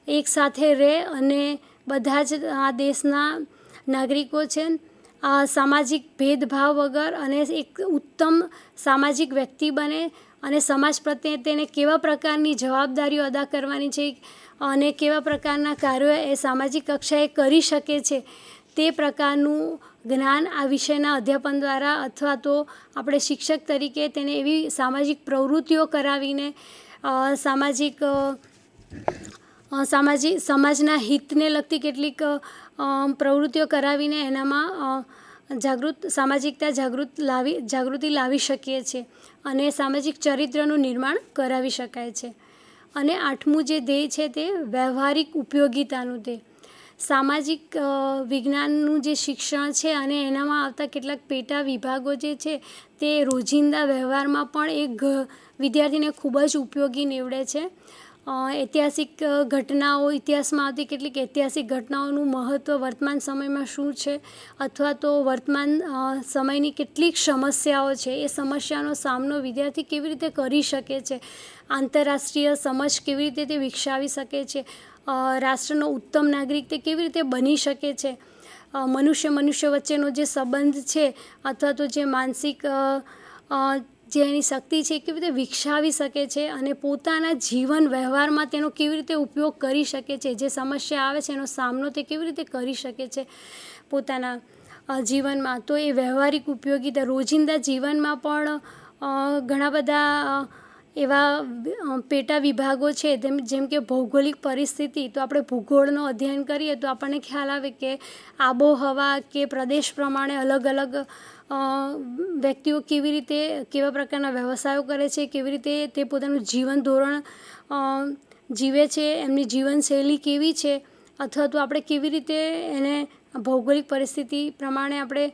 એક સાથે રહે અને બધા જ આ દેશના નાગરિકો છે સામાજિક ભેદભાવ વગર અને એક ઉત્તમ સામાજિક વ્યક્તિ બને અને સમાજ પ્રત્યે તેને કેવા પ્રકારની જવાબદારીઓ અદા કરવાની છે અને કેવા પ્રકારના કાર્યો એ સામાજિક કક્ષાએ કરી શકે છે તે પ્રકારનું જ્ઞાન આ વિષયના અધ્યાપન દ્વારા અથવા તો આપણે શિક્ષક તરીકે તેને એવી સામાજિક પ્રવૃત્તિઓ કરાવીને સમાજના હિતને લગતી કેટલીક પ્રવૃત્તિઓ કરાવીને એનામાં જાગૃતિ લાવી શકીએ છીએ અને સામાજિક ચરિત્રનું નિર્માણ કરાવી શકાય છે. અને 8મું જે ધ્યેય છે તે વ્યવહારિક ઉપયોગિતાનું ધ્યેય. સામાજિક વિજ્ઞાનનું જે શિક્ષણ છે અને એનામાં આવતા કેટલાક પેટા વિભાગો જે છે તે રોજિંદા વ્યવહારમાં પણ એક વિદ્યાર્થીને ખૂબ જ ઉપયોગી નીવડે છે. ઐતિહાસિક ઘટનાઓ, ઇતિહાસમાં આવતી કેટલીક ઐતિહાસિક ઘટનાઓનું મહત્ત્વ વર્તમાન સમયમાં શું છે અથવા તો વર્તમાન સમયની કેટલીક સમસ્યાઓ છે, એ સમસ્યાનો સામનો વિદ્યાર્થી કેવી રીતે કરી શકે છે, આંતરરાષ્ટ્રીય સમજ કેવી રીતે તે વિકસાવી શકે છે, રાષ્ટ્રનો ઉત્તમ નાગરિક તે કેવી રીતે બની શકે છે, મનુષ્ય વચ્ચેનો જે સંબંધ છે અથવા તો જે માનસિક જે એની શક્તિ છે એ કેવી રીતે વિકસાવી શકે છે અને પોતાના જીવન વ્યવહારમાં તેનો કેવી રીતે ઉપયોગ કરી શકે છે, જે સમસ્યા આવે છે એનો સામનો તે કેવી રીતે કરી શકે છે પોતાના જીવનમાં. તો એ વ્યવહારિક ઉપયોગિતા રોજિંદા જીવનમાં પણ ઘણા બધા એવા પેટા વિભાગો છે જેમ કે ભૌગોલિક પરિસ્થિતિ. તો આપણે ભૂગોળનો અધ્યયન કરીએ તો આપણને ખ્યાલ આવે કે આબોહવા કે પ્રદેશ પ્રમાણે અલગ અલગ વ્યક્તિઓ કેવા પ્રકારના વ્યવસાયો કરે છે, કેવી રીતે તે પોતાનું જીવન ધોરણ જીવે છે, એમની જીવનશૈલી કેવી છે, અથવા તો આપણે કેવી રીતે એને ભૌગોલિક પરિસ્થિતિ પ્રમાણે આપણે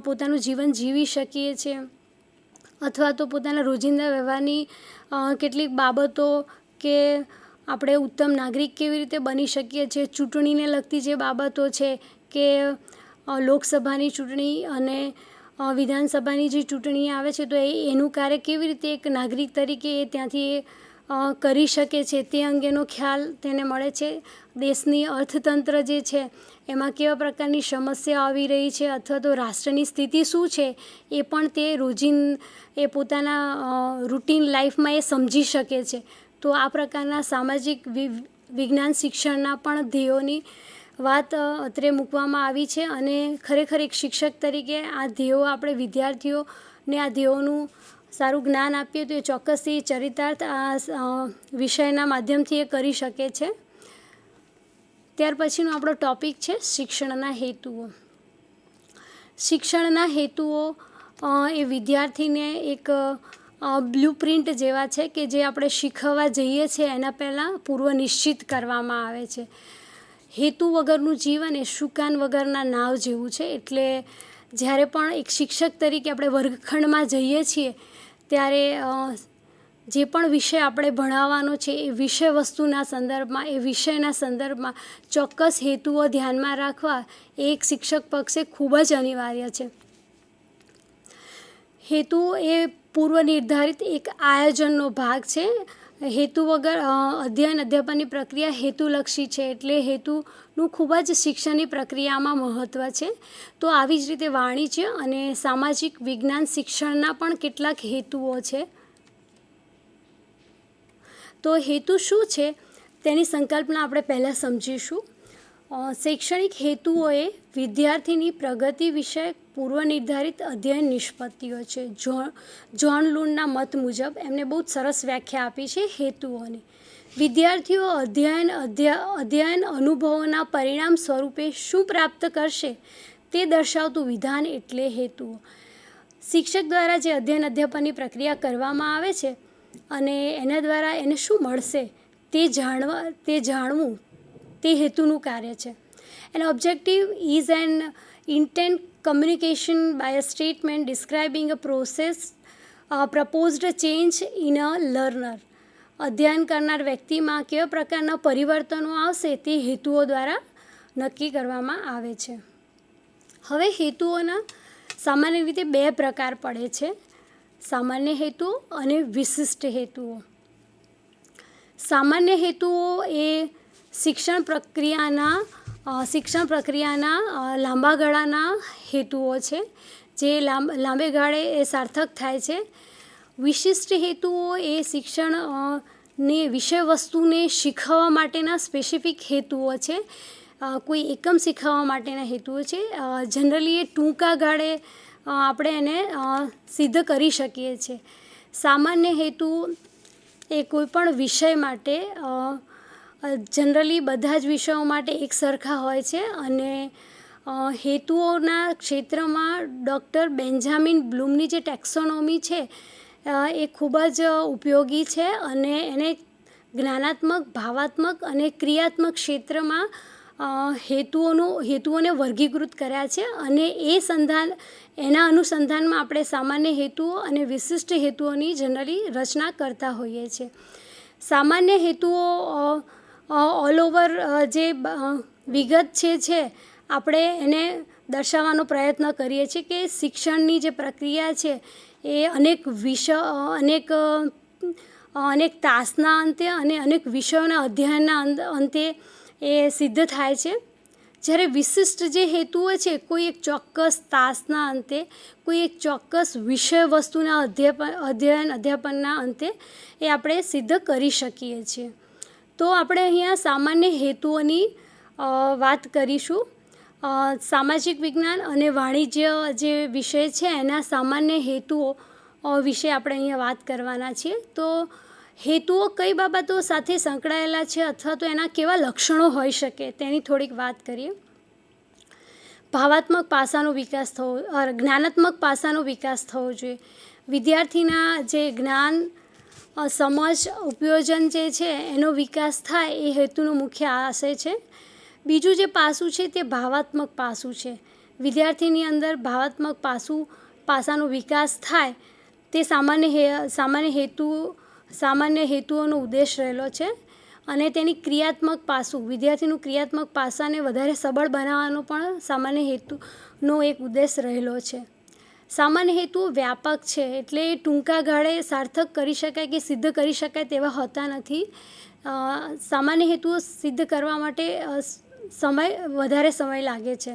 પોતાનું જીવન જીવી શકીએ છીએ અથવા તો પોતાના રોજિંદા વ્યવહારની કેટલીક બાબતો કે આપણે ઉત્તમ નાગરિક કેવી રીતે બની શકીએ છીએ, ચૂંટણીને લગતી જે બાબતો છે કે લોકસભાની ચૂંટણી અને વિધાનસભાની જે ચૂંટણી આવે છે તો એનું કાર્ય કેવી રીતે એક નાગરિક તરીકે એ ત્યાંથી કરી શકે છે તે અંગેનો ખ્યાલ તેને મળે છે. દેશની અર્થતંત્ર જે છે એમાં કેવા પ્રકારની સમસ્યા આવી રહી છે અથવા તો રાષ્ટ્રની સ્થિતિ શું છે એ પણ તે એ પોતાના રૂટીન લાઈફમાં એ સમજી શકે છે. તો આ પ્રકારના સામાજિક વિજ્ઞાન શિક્ષણના પણ ધ્યેયોની વાત અત્રે મૂકવામાં આવી છે અને ખરેખર એક શિક્ષક તરીકે આ ધ્યેયો આપણે વિદ્યાર્થીઓને આ ધ્યેયોનું સારું જ્ઞાન આપીએ તો એ ચોક્કસથી ચરિતાર્થ આ વિષયના માધ્યમથી એ કરી શકે છે. ત્યાર પછીનો આપણો ટૉપિક છે શિક્ષણના હેતુઓ. શિક્ષણના હેતુઓ એ વિદ્યાર્થીને એક બ્લુપ્રિન્ટ જેવા છે કે જે આપણે શીખવવા જઈએ છીએ એના પહેલાં પૂર્વ નિશ્ચિત કરવામાં આવે છે. હેતુ વગરનું જીવન એ શુકાન વગરના નાવ જેવું છે. એટલે જ્યારે પણ એક શિક્ષક તરીકે આપણે વર્ગખંડમાં જઈએ છીએ ત્યારે જે પણ વિષય આપણે ભણાવવાનો છે એ વિષય વસ્તુના સંદર્ભમાં, એ વિષયના સંદર્ભમાં ચોક્કસ હેતુઓ ધ્યાનમાં રાખવા એ એક શિક્ષક પક્ષે ખૂબ જ અનિવાર્ય છે. હેતુ એ પૂર્વ નિર્ધારિત એક આયોજનનો ભાગ છે. હેતુ વગર અધ્યાપનની પ્રક્રિયા હેતુલક્ષી છે, એટલે હેતુનું ખૂબ જ શિક્ષણની પ્રક્રિયામાં મહત્ત્વ છે. તો આવી જ રીતે વાણિજ્ય અને સામાજિક વિજ્ઞાન શિક્ષણના પણ કેટલાક હેતુઓ છે. તો હેતુ શું છે તેની સંકલ્પના આપણે પહેલાં સમજીશું. શૈક્ષણિક હેતુઓ એ વિદ્યાર્થીની પ્રગતિ વિષયક પૂર્વ નિર્ધારિત અધ્યયન નિષ્પત્તિઓ છે. જ્હોન લુન્ડના મત મુજબ એમને બહુ જ સરસ વ્યાખ્યા આપી છે હેતુઓની. વિદ્યાર્થીઓ અધ્યયન અનુભવોના પરિણામ સ્વરૂપે શું પ્રાપ્ત કરશે તે દર્શાવતું વિધાન એટલે હેતુઓ. શિક્ષક દ્વારા જે અધ્યાપનની પ્રક્રિયા કરવામાં આવે છે અને એના દ્વારા એને શું મળશે તે જાણવું તે હેતુનું કાર્ય છે. An objective is an intent communication by a statement describing a process, proposed change in a learner. અધ્યયન કરનાર વ્યક્તિમાં કેવા પ્રકારના પરિવર્તનો આવશે તે હેતુઓ દ્વારા નક્કી કરવામાં આવે છે. હવે હેતુઓના સામાન્ય રીતે બે પ્રકાર પડે છે: સામાન્ય હેતુઓ અને વિશિષ્ટ હેતુઓ. સામાન્ય હેતુઓ એ શિક્ષણ પ્રક્રિયાના લાંબા ગાળાના હેતુઓ છે જે લાંબે ગાળે એ સાર્થક થાય છે. વિશિષ્ટ હેતુઓ એ શિક્ષણને વિષય વસ્તુને શીખવવા માટેના સ્પેસિફિક હેતુઓ છે, કોઈ એકમ શીખવવા માટેના હેતુઓ છે. જનરલી એ ટૂંકા ગાળે આપણે એને સિદ્ધ કરી શકીએ છીએ. સામાન્ય હેતુ એ કોઈ પણ વિષય માટે જનરલી બધા જ વિષયો માટે એક સરખા હોય છે અને હેતુઓના ક્ષેત્રમાં ડૉક્ટર બેન્જામિન બ્લૂમની જે ટેક્સોનોમી છે એ ખૂબ જ ઉપયોગી છે અને એને જ્ઞાનાત્મક, ભાવાત્મક અને ક્રિયાત્મક ક્ષેત્રમાં હેતુઓને વર્ગીકૃત કર્યા છે અને એના અનુસંધાનમાં આપણે સામાન્ય હેતુઓ અને વિશિષ્ટ હેતુઓની જનરલી રચના કરતા હોઈએ છીએ. સામાન્ય હેતુઓ ઓલ ઓવર જે વિગત છે આપણે એને દર્શાવવાનો પ્રયત્ન કરીએ છીએ કે શિક્ષણની જે પ્રક્રિયા છે એ અનેક તાસના અંતે અને અનેક વિષયોના અધ્યયનના અંતે એ સિદ્ધ થાય છે. જ્યારે વિશિષ્ટ જે હેતુઓ છે કોઈ એક ચોક્કસ તાસના અંતે, કોઈ એક ચોક્કસ વિષય વસ્તુના અધ્યાપનના અંતે એ આપણે સિદ્ધ કરી શકીએ છીએ. તો આપણે અહીંયા સામાન્ય હેતુઓની વાત કરીશું. સામાજિક વિજ્ઞાન અને વાણિજ્ય જે વિષય છે એના સામાન્ય હેતુઓ વિશે આપણે અહીંયા વાત કરવાના છીએ. તો હેતુઓ કઈ બાબતો સાથે સંકળાયેલા છે અથવા તો એના કેવા લક્ષણો હોઈ શકે તેની થોડીક વાત કરીએ. ભાવાત્મક પાસાનો વિકાસ જ્ઞાનાત્મક પાસાનો વિકાસ થવો જોઈએ. વિદ્યાર્થીના જે જ્ઞાન, સમજ, ઉપયોજન જે છે એનો વિકાસ થાય એ હેતુનો મુખ્ય આશય છે. બીજું જે પાસું છે તે ભાવાત્મક પાસું છે. વિદ્યાર્થીની અંદર ભાવાત્મક પાસાનો વિકાસ થાય તે સામાન્ય હેતુઓનો ઉદ્દેશ રહેલો છે અને તેની ક્રિયાત્મક પાસું, વિદ્યાર્થીનું ક્રિયાત્મક પાસાને વધારે સબળ બનાવવાનો પણ સામાન્ય હેતુનો એક ઉદ્દેશ રહેલો છે. સામાન્ય હેતુઓ વ્યાપક છે એટલે ટૂંકા ગાળે સાર્થક કરી શકાય કે સિદ્ધ કરી શકાય તેવા હોતા નથી. સામાન્ય હેતુઓ સિદ્ધ કરવા માટે વધારે સમય લાગે છે.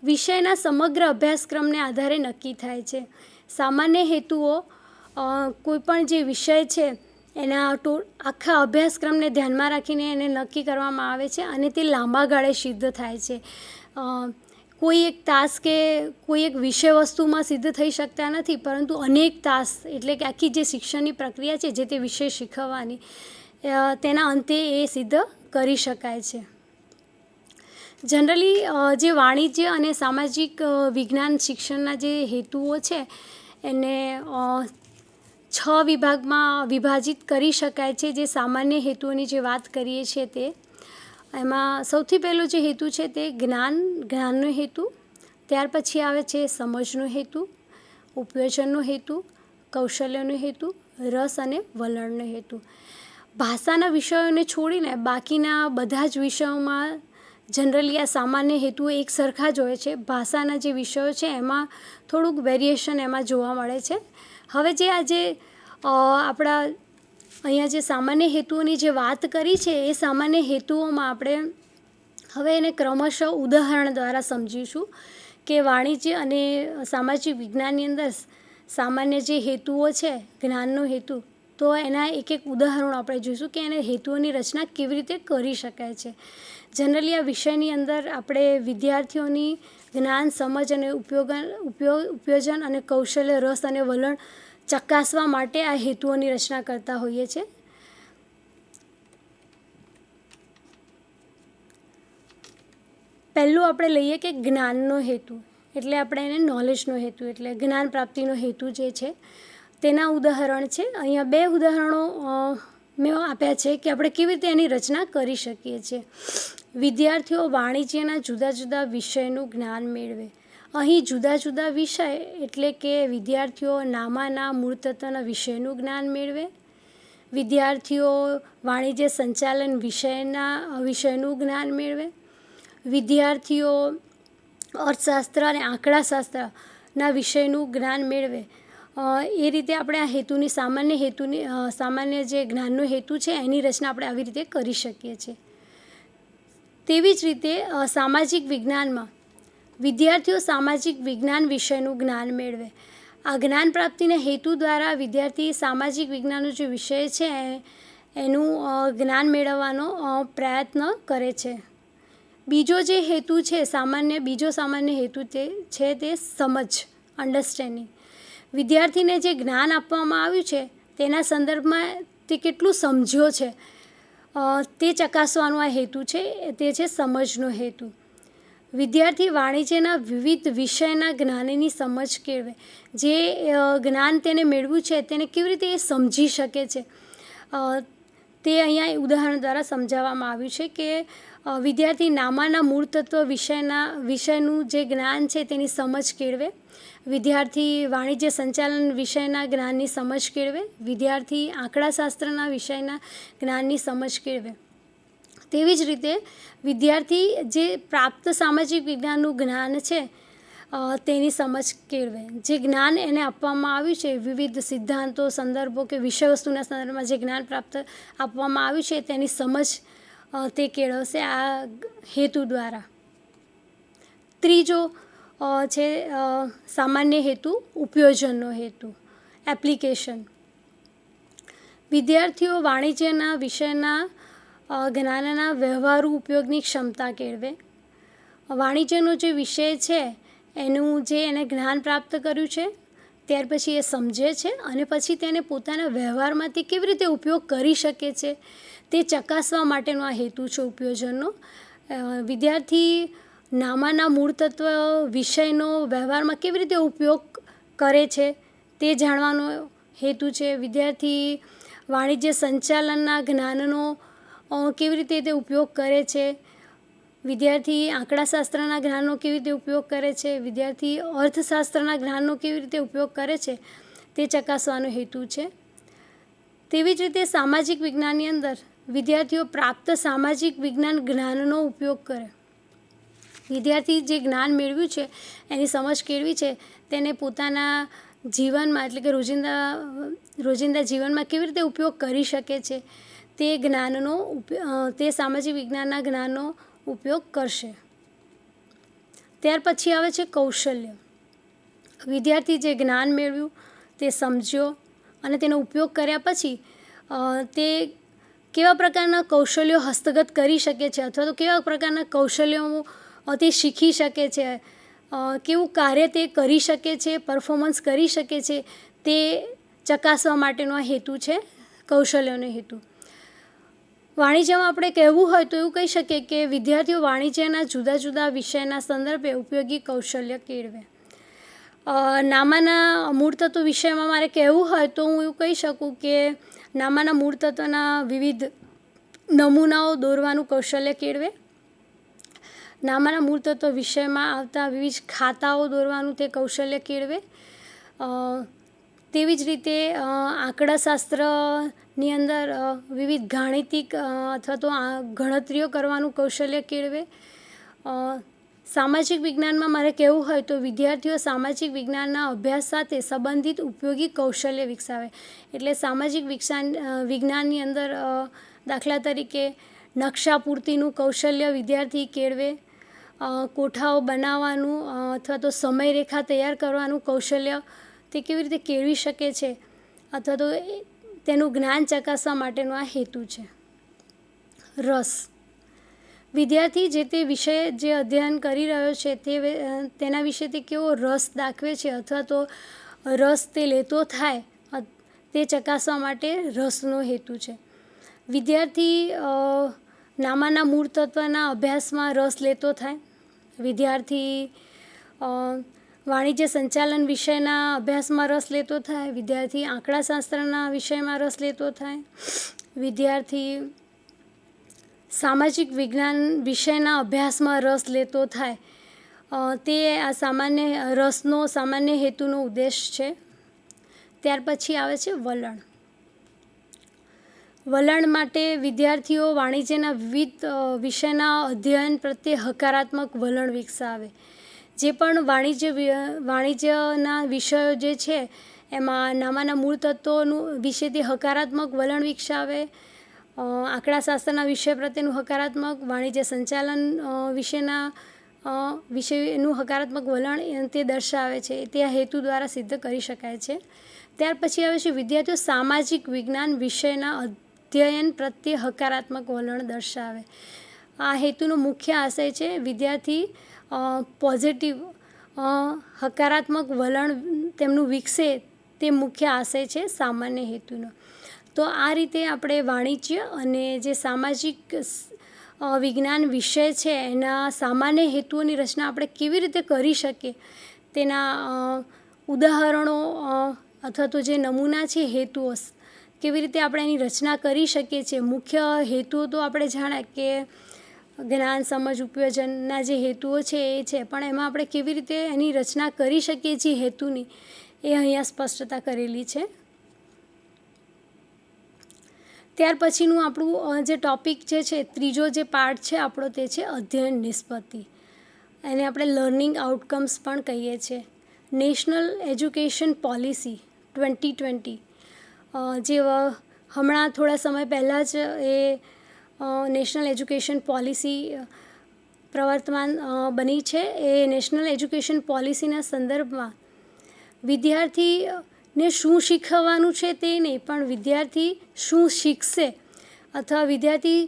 વિષયના સમગ્ર અભ્યાસક્રમને આધારે નક્કી થાય છે. સામાન્ય હેતુઓ કોઈપણ જે વિષય છે એના આખા અભ્યાસક્રમને ધ્યાનમાં રાખીને એને નક્કી કરવામાં આવે છે અને તે લાંબા ગાળે સિદ્ધ થાય છે. કોઈ એક તાસ કે કોઈ એક વિષય વસ્તુમાં સિદ્ધ થઈ શકતા નથી, પરંતુ અનેક તાસ એટલે કે આખી જે શિક્ષણની પ્રક્રિયા છે જે તે વિષય શીખવવાની તેના અંતે એ સિદ્ધ કરી શકાય છે. જનરલી જે વાણિજ્ય અને સામાજિક વિજ્ઞાન શિક્ષણના જે હેતુઓ છે એને 6 વિભાગમાં વિભાજિત કરી શકાય છે. જે સામાન્ય હેતુઓની જે વાત કરીએ છીએ તે એમાં સૌથી પહેલો જે હેતુ છે તે જ્ઞાનનો હેતુ, ત્યાર પછી આવે છે સમજનો હેતુ, ઉપયોજનનો હેતુ, કૌશલ્યનો હેતુ, રસ અને વલણનો હેતુ. ભાષાના વિષયોને છોડીને બાકીના બધા જ વિષયોમાં જનરલી આ સામાન્ય હેતુઓ એક સરખા જ હોય છે. ભાષાના જે વિષયો છે એમાં થોડુંક વેરિએશન એમાં જોવા મળે છે. હવે જે આજે આપણા અહીંયા જે સામાન્ય હેતુઓની જે વાત કરી છે એ સામાન્ય હેતુઓમાં આપણે હવે એને ક્રમશઃ ઉદાહરણ દ્વારા સમજીશું કે વાણિજ્ય અને સામાજિક વિજ્ઞાનની અંદર સામાન્ય જે હેતુઓ છે, જ્ઞાનનો હેતુ, તો એના એક એક ઉદાહરણો આપણે જોઈશું કે એને હેતુઓની રચના કેવી રીતે કરી શકાય છે. જનરલી આ વિષયની અંદર આપણે વિદ્યાર્થીઓની જ્ઞાન, સમજ અને ઉપયોજન અને કૌશલ્ય, રસ અને વલણ ચકાસવા માટે આ હેતુઓની રચના કરતા હોઈએ છીએ. પહેલું આપણે લઈએ કે જ્ઞાનનો હેતુ, એટલે આપણે એને નોલેજનો હેતુ, એટલે જ્ઞાન પ્રાપ્તિનો હેતુ જે છે તેના ઉદાહરણ છે. અહીંયા 2 ઉદાહરણો મેં આપ્યા છે કે આપણે કેવી રીતે એની રચના કરી શકીએ છીએ. વિદ્યાર્થીઓ વાણિજ્યના જુદા જુદા વિષયનું જ્ઞાન મેળવે. અહીં જુદા જુદા વિષય એટલે કે વિદ્યાર્થીઓ નામાના મૂળ તત્વના વિષયનું જ્ઞાન મેળવે. વિદ્યાર્થીઓ વાણિજ્ય સંચાલન વિષયનું જ્ઞાન મેળવે. વિદ્યાર્થીઓ અર્થશાસ્ત્ર અને આંકડાશાસ્ત્રના વિષયનું જ્ઞાન મેળવે. એ રીતે આપણે આ સામાન્ય જે જ્ઞાનનો હેતુ છે એની રચના આપણે આવી રીતે કરી શકીએ છીએ. તેવી જ રીતે સામાજિક વિજ્ઞાનમાં વિદ્યાર્થીઓ સામાજિક વિજ્ઞાન વિષયનું જ્ઞાન મેળવે. આ જ્ઞાન પ્રાપ્તિના હેતુ દ્વારા વિદ્યાર્થી સામાજિક વિજ્ઞાનનો જે વિષય છે એનું જ્ઞાન મેળવવાનો પ્રયત્ન કરે છે. બીજો જે હેતુ છે બીજો સામાન્ય હેતુ તે છે તે સમજ, અન્ડરસ્ટેન્ડિંગ. વિદ્યાર્થીને જે જ્ઞાન આપવામાં આવ્યું છે તેના સંદર્ભમાં તે કેટલું સમજ્યો છે તે ચકાસવાનો આ હેતુ છે, તે છે સમજનો હેતુ. વિદ્યાર્થી વાણિજ્યના વિવિધ વિષયના જ્ઞાનની સમજ કેળવે. જે જ્ઞાન તેને મેળવ્યું છે તેને કેવી રીતે એ સમજી શકે છે તે અહીંયા ઉદાહરણ દ્વારા સમજાવવામાં આવ્યું છે કે વિદ્યાર્થી નામાના મૂળ તત્વ વિષયનું જે જ્ઞાન છે તેની સમજ કેળવે. વિદ્યાર્થી વાણિજ્ય સંચાલન વિષયના જ્ઞાનની સમજ કેળવે. વિદ્યાર્થી આંકડાશાસ્ત્રના વિષયના જ્ઞાનની સમજ કેળવે. તેવી જ રીતે વિદ્યાર્થી જે પ્રાપ્ત સામાજિક વિજ્ઞાનનું જ્ઞાન છે તેની સમજ કેળવે. જે જ્ઞાન એને આપવામાં આવ્યું છે, વિવિધ સિદ્ધાંતો, સંદર્ભો કે વિષયવસ્તુના સંદર્ભમાં જે જ્ઞાન પ્રાપ્ત આપવામાં આવ્યું છે તેની સમજ તે કેળવશે આ હેતુ દ્વારા. ત્રીજો છે સામાન્ય હેતુ, ઉપયોજનનો હેતુ, એપ્લિકેશન. વિદ્યાર્થીઓ વાણિજ્યના વિષયના જ્ઞાનના વ્યવહારુ ઉપયોગની ક્ષમતા કેળવે. વાણિજ્યનો જે વિષય છે એને જ્ઞાન પ્રાપ્ત કર્યું છે ત્યાર પછી એ સમજે છે અને પછી તેને પોતાના વ્યવહારમાંથી કેવી રીતે ઉપયોગ કરી શકે છે તે ચકાસવા માટેનો આ હેતુ છે ઉપયોજનનો. વિદ્યાર્થી નામાના મૂળ તત્વ વિષયનો વ્યવહારમાં કેવી રીતે ઉપયોગ કરે છે તે જાણવાનો હેતુ છે. વિદ્યાર્થી વાણિજ્ય સંચાલનના જ્ઞાનનો કેવી રીતે તે ઉપયોગ કરે છે. વિદ્યાર્થી આંકડાશાસ્ત્રના જ્ઞાનનો કેવી રીતે ઉપયોગ કરે છે. વિદ્યાર્થી અર્થશાસ્ત્રના જ્ઞાનનો કેવી રીતે ઉપયોગ કરે છે તે ચકાસવાનો હેતુ છે. તેવી જ રીતે સામાજિક વિજ્ઞાનની અંદર વિદ્યાર્થીઓ પ્રાપ્ત સામાજિક વિજ્ઞાન જ્ઞાનનો ઉપયોગ કરે. વિદ્યાર્થી જે જ્ઞાન મેળવ્યું છે એની સમજ કેળવી છે તેને પોતાના જીવનમાં એટલે કે રોજિંદા જીવનમાં કેવી રીતે ઉપયોગ કરી શકે છે તે સામાજિક વિજ્ઞાનના જ્ઞાનનો ઉપયોગ કરશે. ત્યાર પછી આવે છે કૌશલ્ય. વિદ્યાર્થી જે જ્ઞાન મેળવ્યું તે સમજ્યો અને તેનો ઉપયોગ કર્યા પછી તે કેવા પ્રકારના કૌશલ્યો હસ્તગત કરી શકે છે અથવા તો કેવા પ્રકારના કૌશલ્યો તે શીખી શકે છે, કેવું કાર્ય તે કરી શકે છે, પરફોર્મન્સ કરી શકે છે તે ચકાસવા માટેનો આ હેતુ છે કૌશલ્યનો હેતુ. વાણિજ્યમાં આપણે કહેવું હોય તો એવું કહી શકીએ કે વિદ્યાર્થીઓ વાણિજ્યના જુદા જુદા વિષયના સંદર્ભે ઉપયોગી કૌશલ્ય કેળવે. નામાના મૂળ તત્વ વિષયમાં મારે કહેવું હોય તો હું એવું કહી શકું કે નામાના મૂળ તત્વના વિવિધ નમૂનાઓ દોરવાનું કૌશલ્ય કેળવે. નામાના મૂળ તત્વ વિષયમાં આવતા વિવિધ ખાતાઓ દોરવાનું તે કૌશલ્ય કેળવે. તેવી જ રીતે આંકડાશાસ્ત્રની અંદર વિવિધ ગાણિતિક અથવા તો ગણતરીઓ કરવાનું કૌશલ્ય કેળવે. સામાજિક વિજ્ઞાનમાં મારે કહેવું હોય તો વિદ્યાર્થીઓ સામાજિક વિજ્ઞાનના અભ્યાસ સાથે સંબંધિત ઉપયોગી કૌશલ્ય વિકસાવે. એટલે સામાજિક વિજ્ઞાનની અંદર દાખલા તરીકે નકશા પૂર્તિનું કૌશલ્ય વિદ્યાર્થી કેળવે. કોઠાઓ બનાવવાનું અથવા તો સમયરેખા તૈયાર કરવાનું કૌશલ્ય તે કેવી રીતે કેળવી શકે છે અથવા તો તેનું જ્ઞાન ચકાસવા માટેનો આ હેતુ છે. રસ. વિદ્યાર્થી જે તે વિષય જે અધ્યયન કરી રહ્યો છે તેના વિશે તે કેવો રસ દાખવે છે અથવા તો રસ તે લેતો થાય તે ચકાસવા માટે રસનો હેતુ છે. વિદ્યાર્થી નામાના મૂળ તત્વના અભ્યાસમાં રસ લેતો થાય વિદ્યાર્થી વાણિજ્ય સંચાલન વિષયના અભ્યાસમાં રસ લેતો થાય, વિદ્યાર્થી આંકડાશાસ્ત્રના વિષયમાં રસ લેતો થાય, વિદ્યાર્થી સામાજિક વિજ્ઞાન વિષયના અભ્યાસમાં રસ લેતો થાય, તે આ સામાન્ય હેતુનો ઉદ્દેશ છે. ત્યાર પછી આવે છે વલણ. વલણ માટે વિદ્યાર્થીઓ વાણિજ્યના વિવિધ વિષયના અધ્યયન પ્રત્યે હકારાત્મક વલણ વિકસાવે. જે પણ વાણિજ્યના વિષયો જે છે એમાં નામાના મૂળ તત્વોનું વિશેથી હકારાત્મક વલણ વિકસાવે, આંકડાશાસ્ત્રના વિષય પ્રત્યેનું હકારાત્મક, વાણિજ્ય સંચાલન વિષયનું હકારાત્મક વલણ તે દર્શાવે છે. તે આ હેતુ દ્વારા સિદ્ધ કરી શકાય છે. ત્યાર પછી આવે છે વિદ્યાર્થીઓ સામાજિક વિજ્ઞાન વિષયના અધ્યયન પ્રત્યે હકારાત્મક વલણ દર્શાવે. આ હેતુનો મુખ્ય આશય છે વિદ્યાર્થી પોઝિટિવ હકારાત્મક વલણ તેમનું વિકસે તે મુખ્ય આશય છે સામાન્ય હેતુનો. તો આ રીતે આપણે વાણિજ્ય અને જે સામાજિક વિજ્ઞાન વિષય છે એના સામાન્ય હેતુઓની રચના આપણે કેવી રીતે કરી શકીએ તેના ઉદાહરણો અથવા તો જે નમૂના છે હેતુઓ કેવી રીતે આપણે એની રચના કરી શકીએ છીએ. મુખ્ય હેતુઓ તો આપણે જાણ્યા કે જ્ઞાન સમજ ઉપયોજનના જે હેતુઓ છે એ છે, પણ એમાં આપણે કેવી રીતે એની રચના કરી શકીએ છીએ હેતુની એ અહીંયા સ્પષ્ટતા કરેલી છે. ત્યાર પછીનું આપણું જે ટૉપિક જે છે ત્રીજો જે પાર્ટ છે આપણો તે છે અધ્યયન નિષ્પત્તિ. એને આપણે લર્નિંગ આઉટકમ્સ પણ કહીએ છીએ. નેશનલ એજ્યુકેશન પોલિસી 2020 જે હમણાં થોડા સમય પહેલાં જ એ નેશનલ એજ્યુકેશન પોલિસી પ્રવર્તમાન બની છે. એ નેશનલ એજ્યુકેશન પોલિસીના સંદર્ભમાં વિદ્યાર્થીને શું શીખવવાનું છે તે નહીં, પણ વિદ્યાર્થી શું શીખશે અથવા વિદ્યાર્થી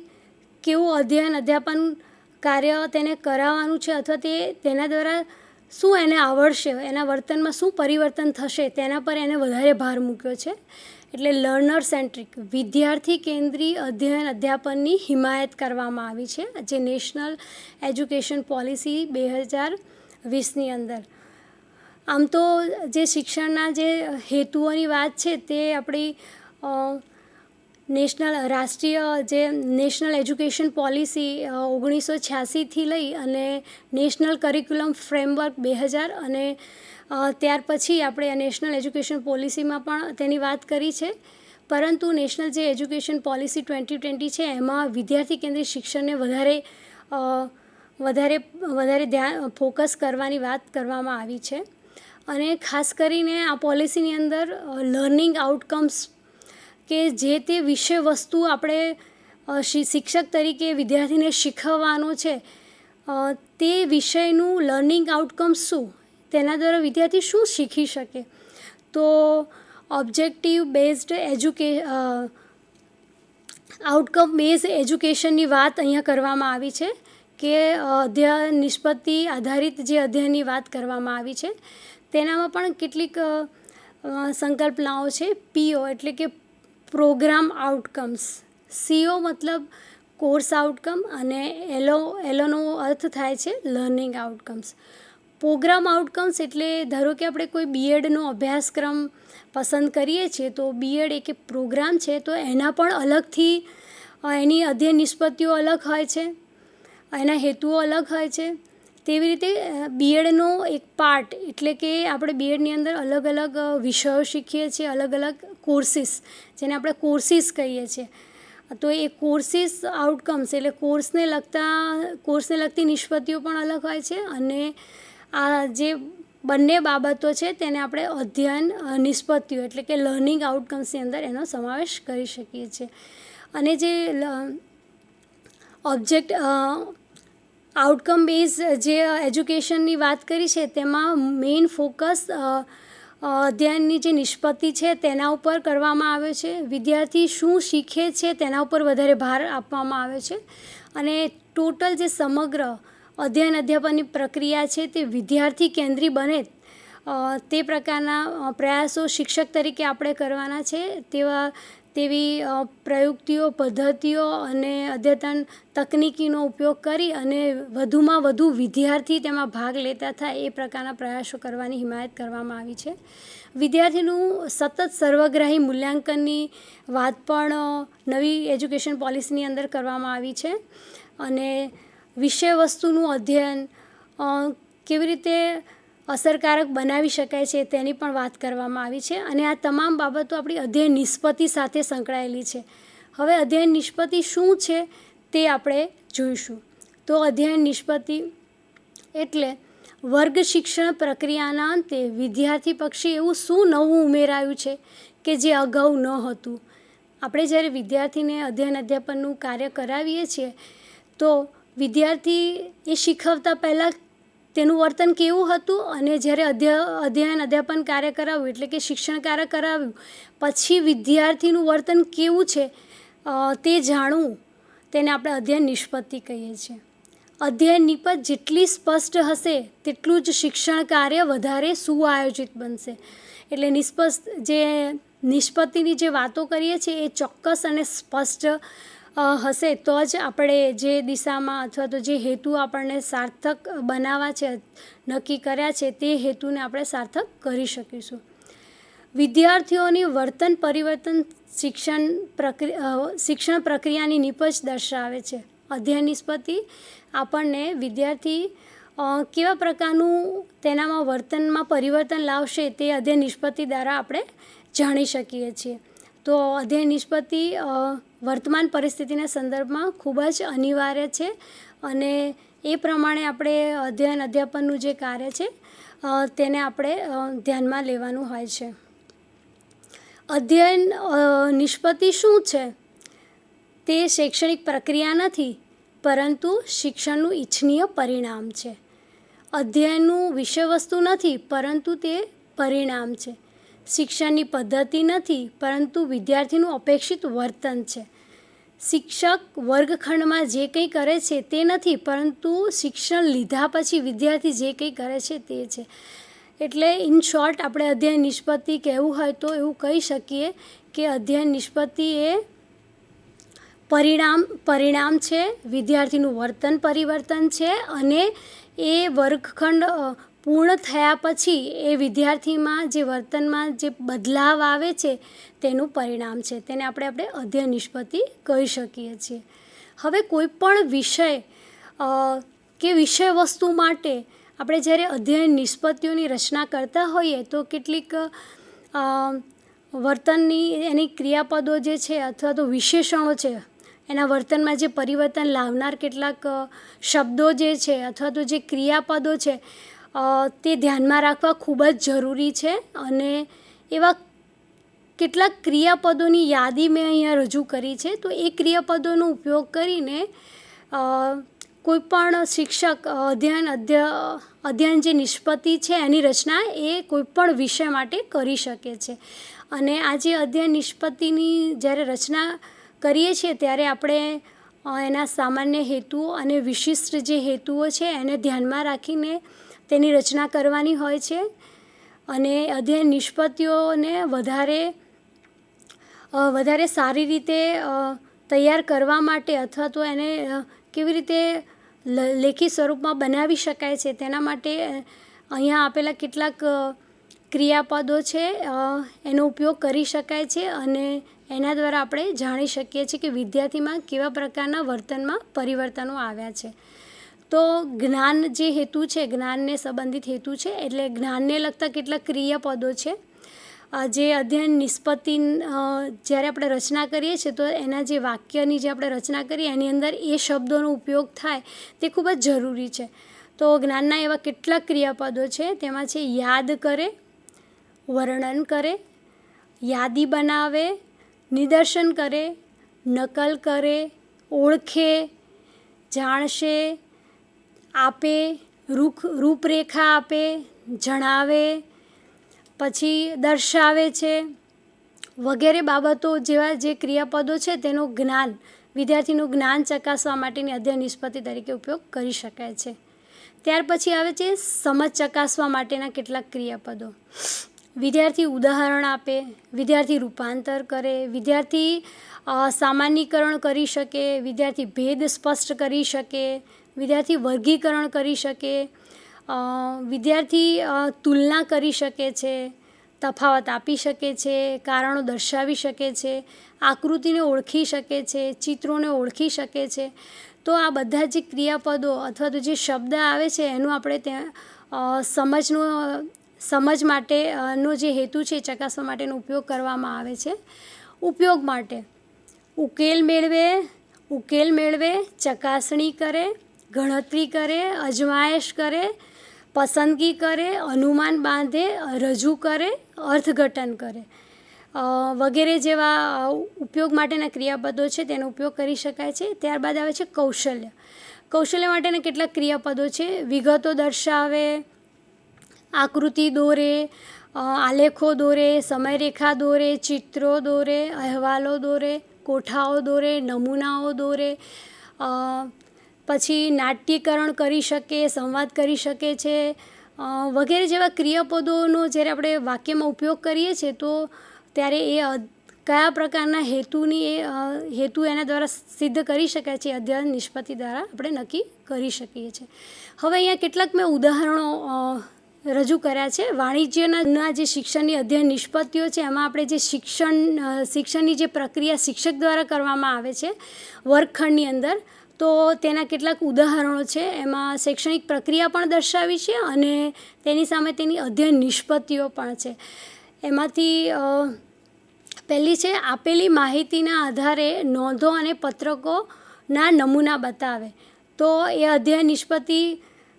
કેવું અધ્યાપન કાર્ય તેને કરાવવાનું છે અથવા તેના દ્વારા શું એને આવડશે, એના વર્તનમાં શું પરિવર્તન થશે તેના પર એને વધારે ભાર મૂક્યો છે. એટલે લર્નર સેન્ટ્રિક વિદ્યાર્થી કેન્દ્રીય અધ્યાપનની હિમાયત કરવામાં આવી છે જે નેશનલ એજ્યુકેશન પોલિસી 2020ની અંદર. આમ તો જે શિક્ષણના જે હેતુઓની વાત છે તે આપણી નેશનલ એજ્યુકેશન પોલિસી 1986થી લઈ અને નેશનલ કરિક્યુલમ ફ્રેમવર્ક 2000 અને ત્યાર પછી આપણે નેશનલ એજ્યુકેશન પોલિસીમાં પણ તેની વાત કરી છે. પરંતુ નેશનલ જે એજ્યુકેશન પોલિસી 2020 છે એમાં વિદ્યાર્થી કેન્દ્રિત શિક્ષણને વધારે ધ્યાન ફોકસ કરવાની વાત કરવામાં આવી છે. અને ખાસ કરીને આ પોલિસીની અંદર લર્નિંગ આઉટકમ્સ કે જે તે વિષય વસ્તુ આપણે શિક્ષક તરીકે વિદ્યાર્થીને શીખવવાનો છે તે વિષયનું લર્નિંગ આઉટકમ્સ શું, તેના દ્વારા વિદ્યાર્થી શું શીખી શકે. તો ઓબ્જેક્ટિવ બેઝડ આઉટકમ બેઝ એજ્યુકેશનની વાત અહીંયા કરવામાં આવી છે કે અધ્યયન નિષ્પત્તિ આધારિત જે અધ્યયનની વાત કરવામાં આવી છે તેનામાં પણ કેટલીક સંકલ્પનાઓ છે. PO એટલે કે પ્રોગ્રામ આઉટકમ્સ, CO મતલબ કોર્સ આઉટકમ અને એલોનો અર્થ થાય છે લર્નિંગ આઉટકમ્સ. પ્રોગ્રામ આઉટકમ્સ એટલે ધારો કે આપણે કોઈ BEdનો અભ્યાસક્રમ પસંદ કરીએ છીએ તો BEd એક પ્રોગ્રામ છે તો એના પણ અલગથી એની અધ્યયન નિષ્પત્તિઓ અલગ હોય છે, એના હેતુઓ અલગ હોય છે. તેવી રીતે BEdનો એક પાર્ટ એટલે કે આપણે BEdની અંદર અલગ અલગ વિષયો શીખીએ છીએ, અલગ અલગ કોર્સીસ જેને આપણે કોર્સીસ કહીએ છીએ. તો એ કોર્સીસ આઉટકમ્સ એટલે કોર્સને લગતી નિષ્પત્તિઓ પણ અલગ હોય છે અને આ જે બંને બાબતો છે તેને આપણે અધ્યયન નિષ્પત્તિઓ એટલે કે લર્નિંગ આઉટકમ્સની અંદર એનો સમાવેશ કરી શકીએ છીએ. અને જે આઉટકમ બેઝ જે એજ્યુકેશનની વાત કરી છે તેમાં મેઇન ફોકસ અધ્યયનની જે નિષ્પત્તિ છે તેના ઉપર કરવામાં આવે છે. વિદ્યાર્થી શું શીખે છે તેના ઉપર વધારે ભાર આપવામાં આવે છે અને ટોટલ જે સમગ્ર અધ્યાપનની પ્રક્રિયા છે તે વિદ્યાર્થી કેન્દ્રી બને તે પ્રકારના પ્રયાસો શિક્ષક તરીકે આપણે કરવાના છે. તેવી પ્રયુક્તિઓ, પદ્ધતિઓ અને અદ્યતન તકનિકીનો ઉપયોગ કરી અને વધુમાં વધુ વિદ્યાર્થી તેમાં ભાગ લેતા થાય એ પ્રકારના પ્રયાસો કરવાની હિમાયત કરવામાં આવી છે. વિદ્યાર્થીનું સતત સર્વગ્રાહી મૂલ્યાંકનની વાત પણ નવી એજ્યુકેશન પોલિસીની અંદર કરવામાં આવી છે. અને વિષય વસ્તુનું અધ્યયન કેવી રીતે અસરકારક બનાવી શકાય છે તેની પણ વાત કરવામાં આવી છે. અને આ તમામ બાબતો આપણી અધ્યયન નિષ્પત્તિ સાથે સંકળાયેલી છે. હવે અધ્યયન નિષ્પત્તિ શું છે તે આપણે જોઈશું. તો અધ્યયન નિષ્પત્તિ એટલે વર્ગ શિક્ષણ પ્રક્રિયાના અંતે વિદ્યાર્થી પક્ષે એવું શું નવું ઉમેરાયું છે કે જે અગાઉ ન હતું. આપણે જ્યારે વિદ્યાર્થીને અધ્યયન અધ્યાપનનું કાર્ય કરાવીએ છીએ તો વિદ્યાર્થી એ શીખવતા પહેલાં તેનું વર્તન કેવું હતું અને જ્યારે અધ્યયન અધ્યાપન કાર્ય કરાવ્યું એટલે કે શિક્ષણ કાર્ય કરાવ્યું પછી વિદ્યાર્થીનું વર્તન કેવું છે તે જાણવું, તેને આપણે અધ્યયન નિષ્પત્તિ કહીએ છીએ. અધ્યયન નિષ્પત્તિ જેટલી સ્પષ્ટ હશે તેટલું જ શિક્ષણ કાર્ય વધારે સુઆયોજિત બનશે. એટલે નિષ્પત્તિની જે વાતો કરીએ છીએ એ ચોક્કસ અને સ્પષ્ટ હશે તો જ આપણે જે દિશામાં અથવા તો જે હેતુ આપણને સાર્થક બનાવવા છે, નક્કી કર્યા છે તે હેતુને આપણે સાર્થક કરી શકીશું. વિદ્યાર્થીઓની વર્તન પરિવર્તન શિક્ષણ પ્રક્રિયાની નિપજ દર્શાવે છે. અધ્યયન નિષ્પત્તિ આપણને વિદ્યાર્થી કેવા પ્રકારનું તેનામાં વર્તનમાં પરિવર્તન લાવશે તે અધ્યયન નિષ્પત્તિ દ્વારા આપણે જાણી શકીએ છીએ. તો અધ્યયન નિષ્પત્તિ વર્તમાન પરિસ્થિતિના સંદર્ભમાં ખૂબ જ અનિવાર્ય છે અને એ પ્રમાણે આપણે અધ્યયન અધ્યાપનનું જે કાર્ય છે તેને આપણે ધ્યાનમાં લેવાનું હોય છે. અધ્યયન નિષ્પત્તિ શું છે? તે શૈક્ષણિક પ્રક્રિયા નથી પરંતુ શિક્ષણનું ઇચ્છનીય પરિણામ છે. અધ્યયનનું વિષયવસ્તુ નથી પરંતુ તે પરિણામ છે. શિક્ષણની પદ્ધતિ નથી પરંતુ વિદ્યાર્થીનું અપેક્ષિત વર્તન છે. શિક્ષક વર્ગખંડમાં જે કંઈ કરે છે તે નથી પરંતુ શિક્ષણ લીધા પછી વિદ્યાર્થી જે કંઈ કરે છે તે છે. એટલે ઇન શોર્ટ આપણે અધ્યયન નિષ્પત્તિ કહેવું હોય તો એવું કહી શકીએ કે અધ્યયન નિષ્પત્તિ એ પરિણામ છે, વિદ્યાર્થીનું વર્તન પરિવર્તન છે અને એ વર્ગખંડ પૂર્ણ થયા પછી એ વિદ્યાર્થીમાં જે વર્તનમાં જે બદલાવ આવે છે તેનું પરિણામ છે. તેને આપણે અધ્યયન નિષ્પત્તિ કહી શકીએ છીએ. હવે કોઈ પણ વિષય કે વિષય વસ્તુ માટે આપણે જ્યારે અધ્યયન નિષ્પત્તિઓની રચના કરતા હોઈએ તો કેટલીક વર્તનની એની ક્રિયાપદો જે છે અથવા તો વિશેષણો છે એના વર્તનમાં જે પરિવર્તન લાવનાર કેટલાક શબ્દો જે છે અથવા તો જે ક્રિયાપદો છે તે ધ્યાનમાં રાખવા ખૂબ જ જરૂરી છે. અને એવા કેટલાક ક્રિયાપદોની યાદી મેં અહીંયા રજૂ કરી છે. તો એ ક્રિયાપદોનો ઉપયોગ કરીને કોઈપણ શિક્ષક અધ્યયન જે નિષ્પત્તિ છે એની રચના એ કોઈપણ વિષય માટે કરી શકે છે. અને આ જે અધ્યયન નિષ્પત્તિની જ્યારે રચના કરીએ છીએ ત્યારે આપણે એના સામાન્ય હેતુઓ અને વિશિષ્ટ જે હેતુઓ છે એને ધ્યાનમાં રાખીને તેની રચના કરવાની હોય છે. અને અધ્યયન નિષ્પત્તિઓને વધારે સારી રીતે તૈયાર કરવા માટે અથવા તો એને કેવી રીતે લેખિત સ્વરૂપમાં બનાવી શકાય છે તેના માટે અહીંયા આપેલા કેટલાક ક્રિયાપદો છે એનો ઉપયોગ કરી શકાય છે અને એના દ્વારા આપણે જાણી શકીએ છીએ કે વિદ્યાર્થીમાં કેવા પ્રકારના વર્તનમાં પરિવર્તનો આવ્યા છે. તો જ્ઞાન જે હેતુ છે, જ્ઞાનને સંબંધિત હેતુ છે એટલે જ્ઞાનને લગતા કેટલાક ક્રિયાપદો છે જે અધ્યયન નિષ્પત્તિ જ્યારે આપણે રચના કરીએ છીએ તો એના જે વાક્યની જે આપણે રચના કરીએ એની અંદર એ શબ્દોનો ઉપયોગ થાય તે ખૂબ જ જરૂરી છે. તો જ્ઞાનના એવા કેટલાક ક્રિયાપદો છે તેમાં છે યાદ કરે, વર્ણન કરે, યાદી બનાવે, નિદર્શન કરે, નકલ કરે, ઓળખે, જાણશે, આપે, રૂપરેખા આપે, જણાવે, પછી દર્શાવે છે વગેરે બાબતો જેવા જે ક્રિયાપદો છે તેનું વિદ્યાર્થીનું જ્ઞાન ચકાસવા માટેની અધ્યયન નિષ્પત્તિ તરીકે ઉપયોગ કરી શકાય છે. ત્યાર પછી આવે છે સમજ ચકાસવા માટેના કેટલાક ક્રિયાપદો. વિદ્યાર્થી ઉદાહરણ આપે, વિદ્યાર્થી રૂપાંતર કરે, વિદ્યાર્થી સામાન્યીકરણ કરી શકે, વિદ્યાર્થી ભેદ સ્પષ્ટ કરી શકે, વિદ્યાર્થી વર્ગીકરણ કરી શકે, વિદ્યાર્થી તુલના કરી શકે છે, તફાવત આપી શકે છે, કારણો દર્શાવી શકે છે, આકૃતિને ઓળખી શકે છે, ચિત્રોને ઓળખી શકે છે. તો આ બધા જે ક્રિયાપદો અથવા તો જે શબ્દ આવે છે એનું આપણે ત્યાં સમજ માટેનો જે હેતુ છે ચકાસવા માટેનો ઉપયોગ કરવામાં આવે છે. ઉપયોગ માટે ઉકેલ મેળવે, ચકાસણી કરે, ગણતરી કરે, અજમાયશ કરે, પસંદગી કરે, અનુમાન બાંધે, રજૂ કરે, અર્થઘટન કરે વગેરે જેવા ઉપયોગ માટેના ક્રિયાપદો છે તેનો ઉપયોગ કરી શકાય છે. ત્યારબાદ આવે છે કૌશલ્ય. કૌશલ્ય માટેના કેટલાક ક્રિયાપદો છે. વિગતો દર્શાવે, આકૃતિ દોરે, આલેખો દોરે, સમયરેખા દોરે, ચિત્રો દોરે, અહેવાલો દોરે, કોઠાઓ દોરે, નમૂનાઓ દોરે, પછી નાટ્યીકરણ કરી શકે, સંવાદ કરી શકે છે વગેરે જેવા ક્રિયાપદોનો જ્યારે આપણે વાક્યમાં ઉપયોગ કરીએ છીએ તો ત્યારે એ કયા પ્રકારના હેતુ એના દ્વારા સિદ્ધ કરી શકાય છે અધ્યયન નિષ્પત્તિ દ્વારા આપણે નક્કી કરી શકીએ છીએ. હવે અહીંયા કેટલાક મેં ઉદાહરણો રજૂ કર્યા છે. વાણિજ્યના જે શિક્ષણની અધ્યયન નિષ્પત્તિઓ છે એમાં આપણે જે શિક્ષણની જે પ્રક્રિયા શિક્ષક દ્વારા કરવામાં આવે છે વર્ગખંડની અંદર, તો તેના કેટલાક ઉદાહરણો છે. એમાં શૈક્ષણિક પ્રક્રિયા પણ દર્શાવી છે અને તેની સામે તેની અધ્યયન નિષ્પત્તિઓ પણ છે. એમાંથી પહેલી છે આપેલી માહિતીના આધારે નોંધો અને પત્રકોના નમૂના બતાવે. તો એ અધ્યયન નિષ્પત્તિ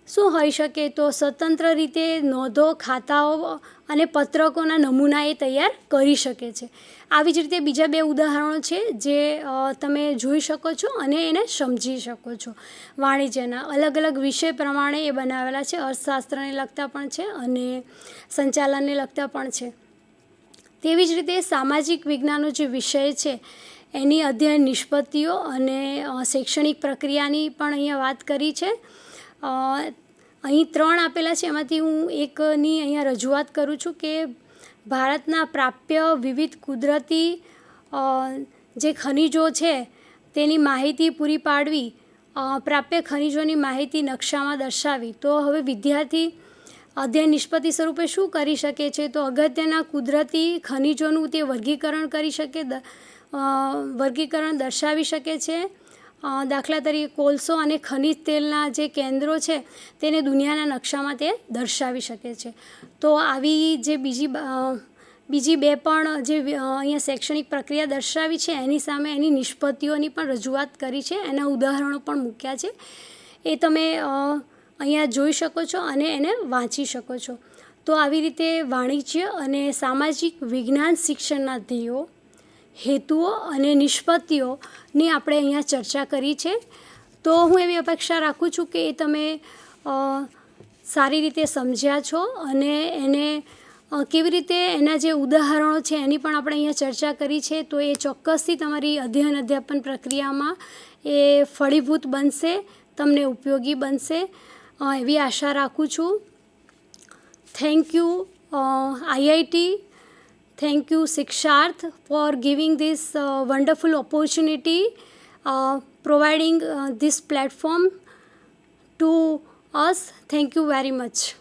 શું હોઈ શકે? તો સ્વતંત્ર રીતે નોંધો, ખાતાઓ અને પત્રકોના નમૂના એ તૈયાર કરી શકે છે. આવી જ રીતે બીજા બે ઉદાહરણો છે જે તમે જોઈ શકો છો અને એને સમજી શકો છો. વાણિજ્યના અલગ અલગ વિષય પ્રમાણે એ બનાવેલા છે. અર્થશાસ્ત્રને લગતા પણ છે અને સંચાલનને લગતા પણ છે. તેવી જ રીતે સામાજિક વિજ્ઞાનનો જે વિષય છે એની અધ્યયન નિષ્પત્તિઓ અને શૈક્ષણિક પ્રક્રિયાની પણ અહીંયા વાત કરી છે. અહીં 3 આપેલા છે, એમાંથી હું એકની અહીંયા રજૂઆત કરું છું કે ભારતના પ્રાપ્ય વિવિધ કુદરતી જે ખનિજો છે તેની માહિતી પૂરી પાડવી, પ્રાપ્ય ખનિજોની માહિતી નકશામાં દર્શાવી. તો હવે વિદ્યાર્થી અધ્યયન નિષ્પત્તિ સ્વરૂપે શું કરી શકે છે? તો અગત્યના કુદરતી ખનિજોનું તે વર્ગીકરણ કરી શકે, વર્ગીકરણ દર્શાવી શકે છે. દાખલા તરીકે કોલસો અને ખનિજ તેલના જે કેન્દ્રો છે તેને દુનિયાના નકશામાં તે દર્શાવી શકે છે. તો આવી જે બીજી બે પણ જે અહીંયા શૈક્ષણિક પ્રક્રિયા દર્શાવી છે એની સામે એની નિષ્પત્તિઓની પણ રજૂઆત કરી છે. એના ઉદાહરણો પણ મૂક્યા છે. એ તમે અહીંયા જોઈ શકો છો અને એને વાંચી શકો છો. તો આવી રીતે વાણિજ્ય અને સામાજિક વિજ્ઞાન શિક્ષણના ધ્યેયો, હેતુઓ અને નિષ્પત્તિઓની આપણે અહીંયા ચર્ચા કરી છે. તો હું એવી અપેક્ષા રાખું છું કે એ તમે સારી રીતે સમજ્યા છો અને એને કેવી રીતે એના જે ઉદાહરણો છે એની પણ આપણે અહીંયા ચર્ચા કરી છે. તો એ ચોક્કસથી તમારી અધ્યાપન પ્રક્રિયામાં એ ફળીભૂત બનશે, તમને ઉપયોગી બનશે એવી આશા રાખું છું. Thank you IIT, thank you Shiksharth for giving this wonderful opportunity, providing this platform to us. Thank you very much.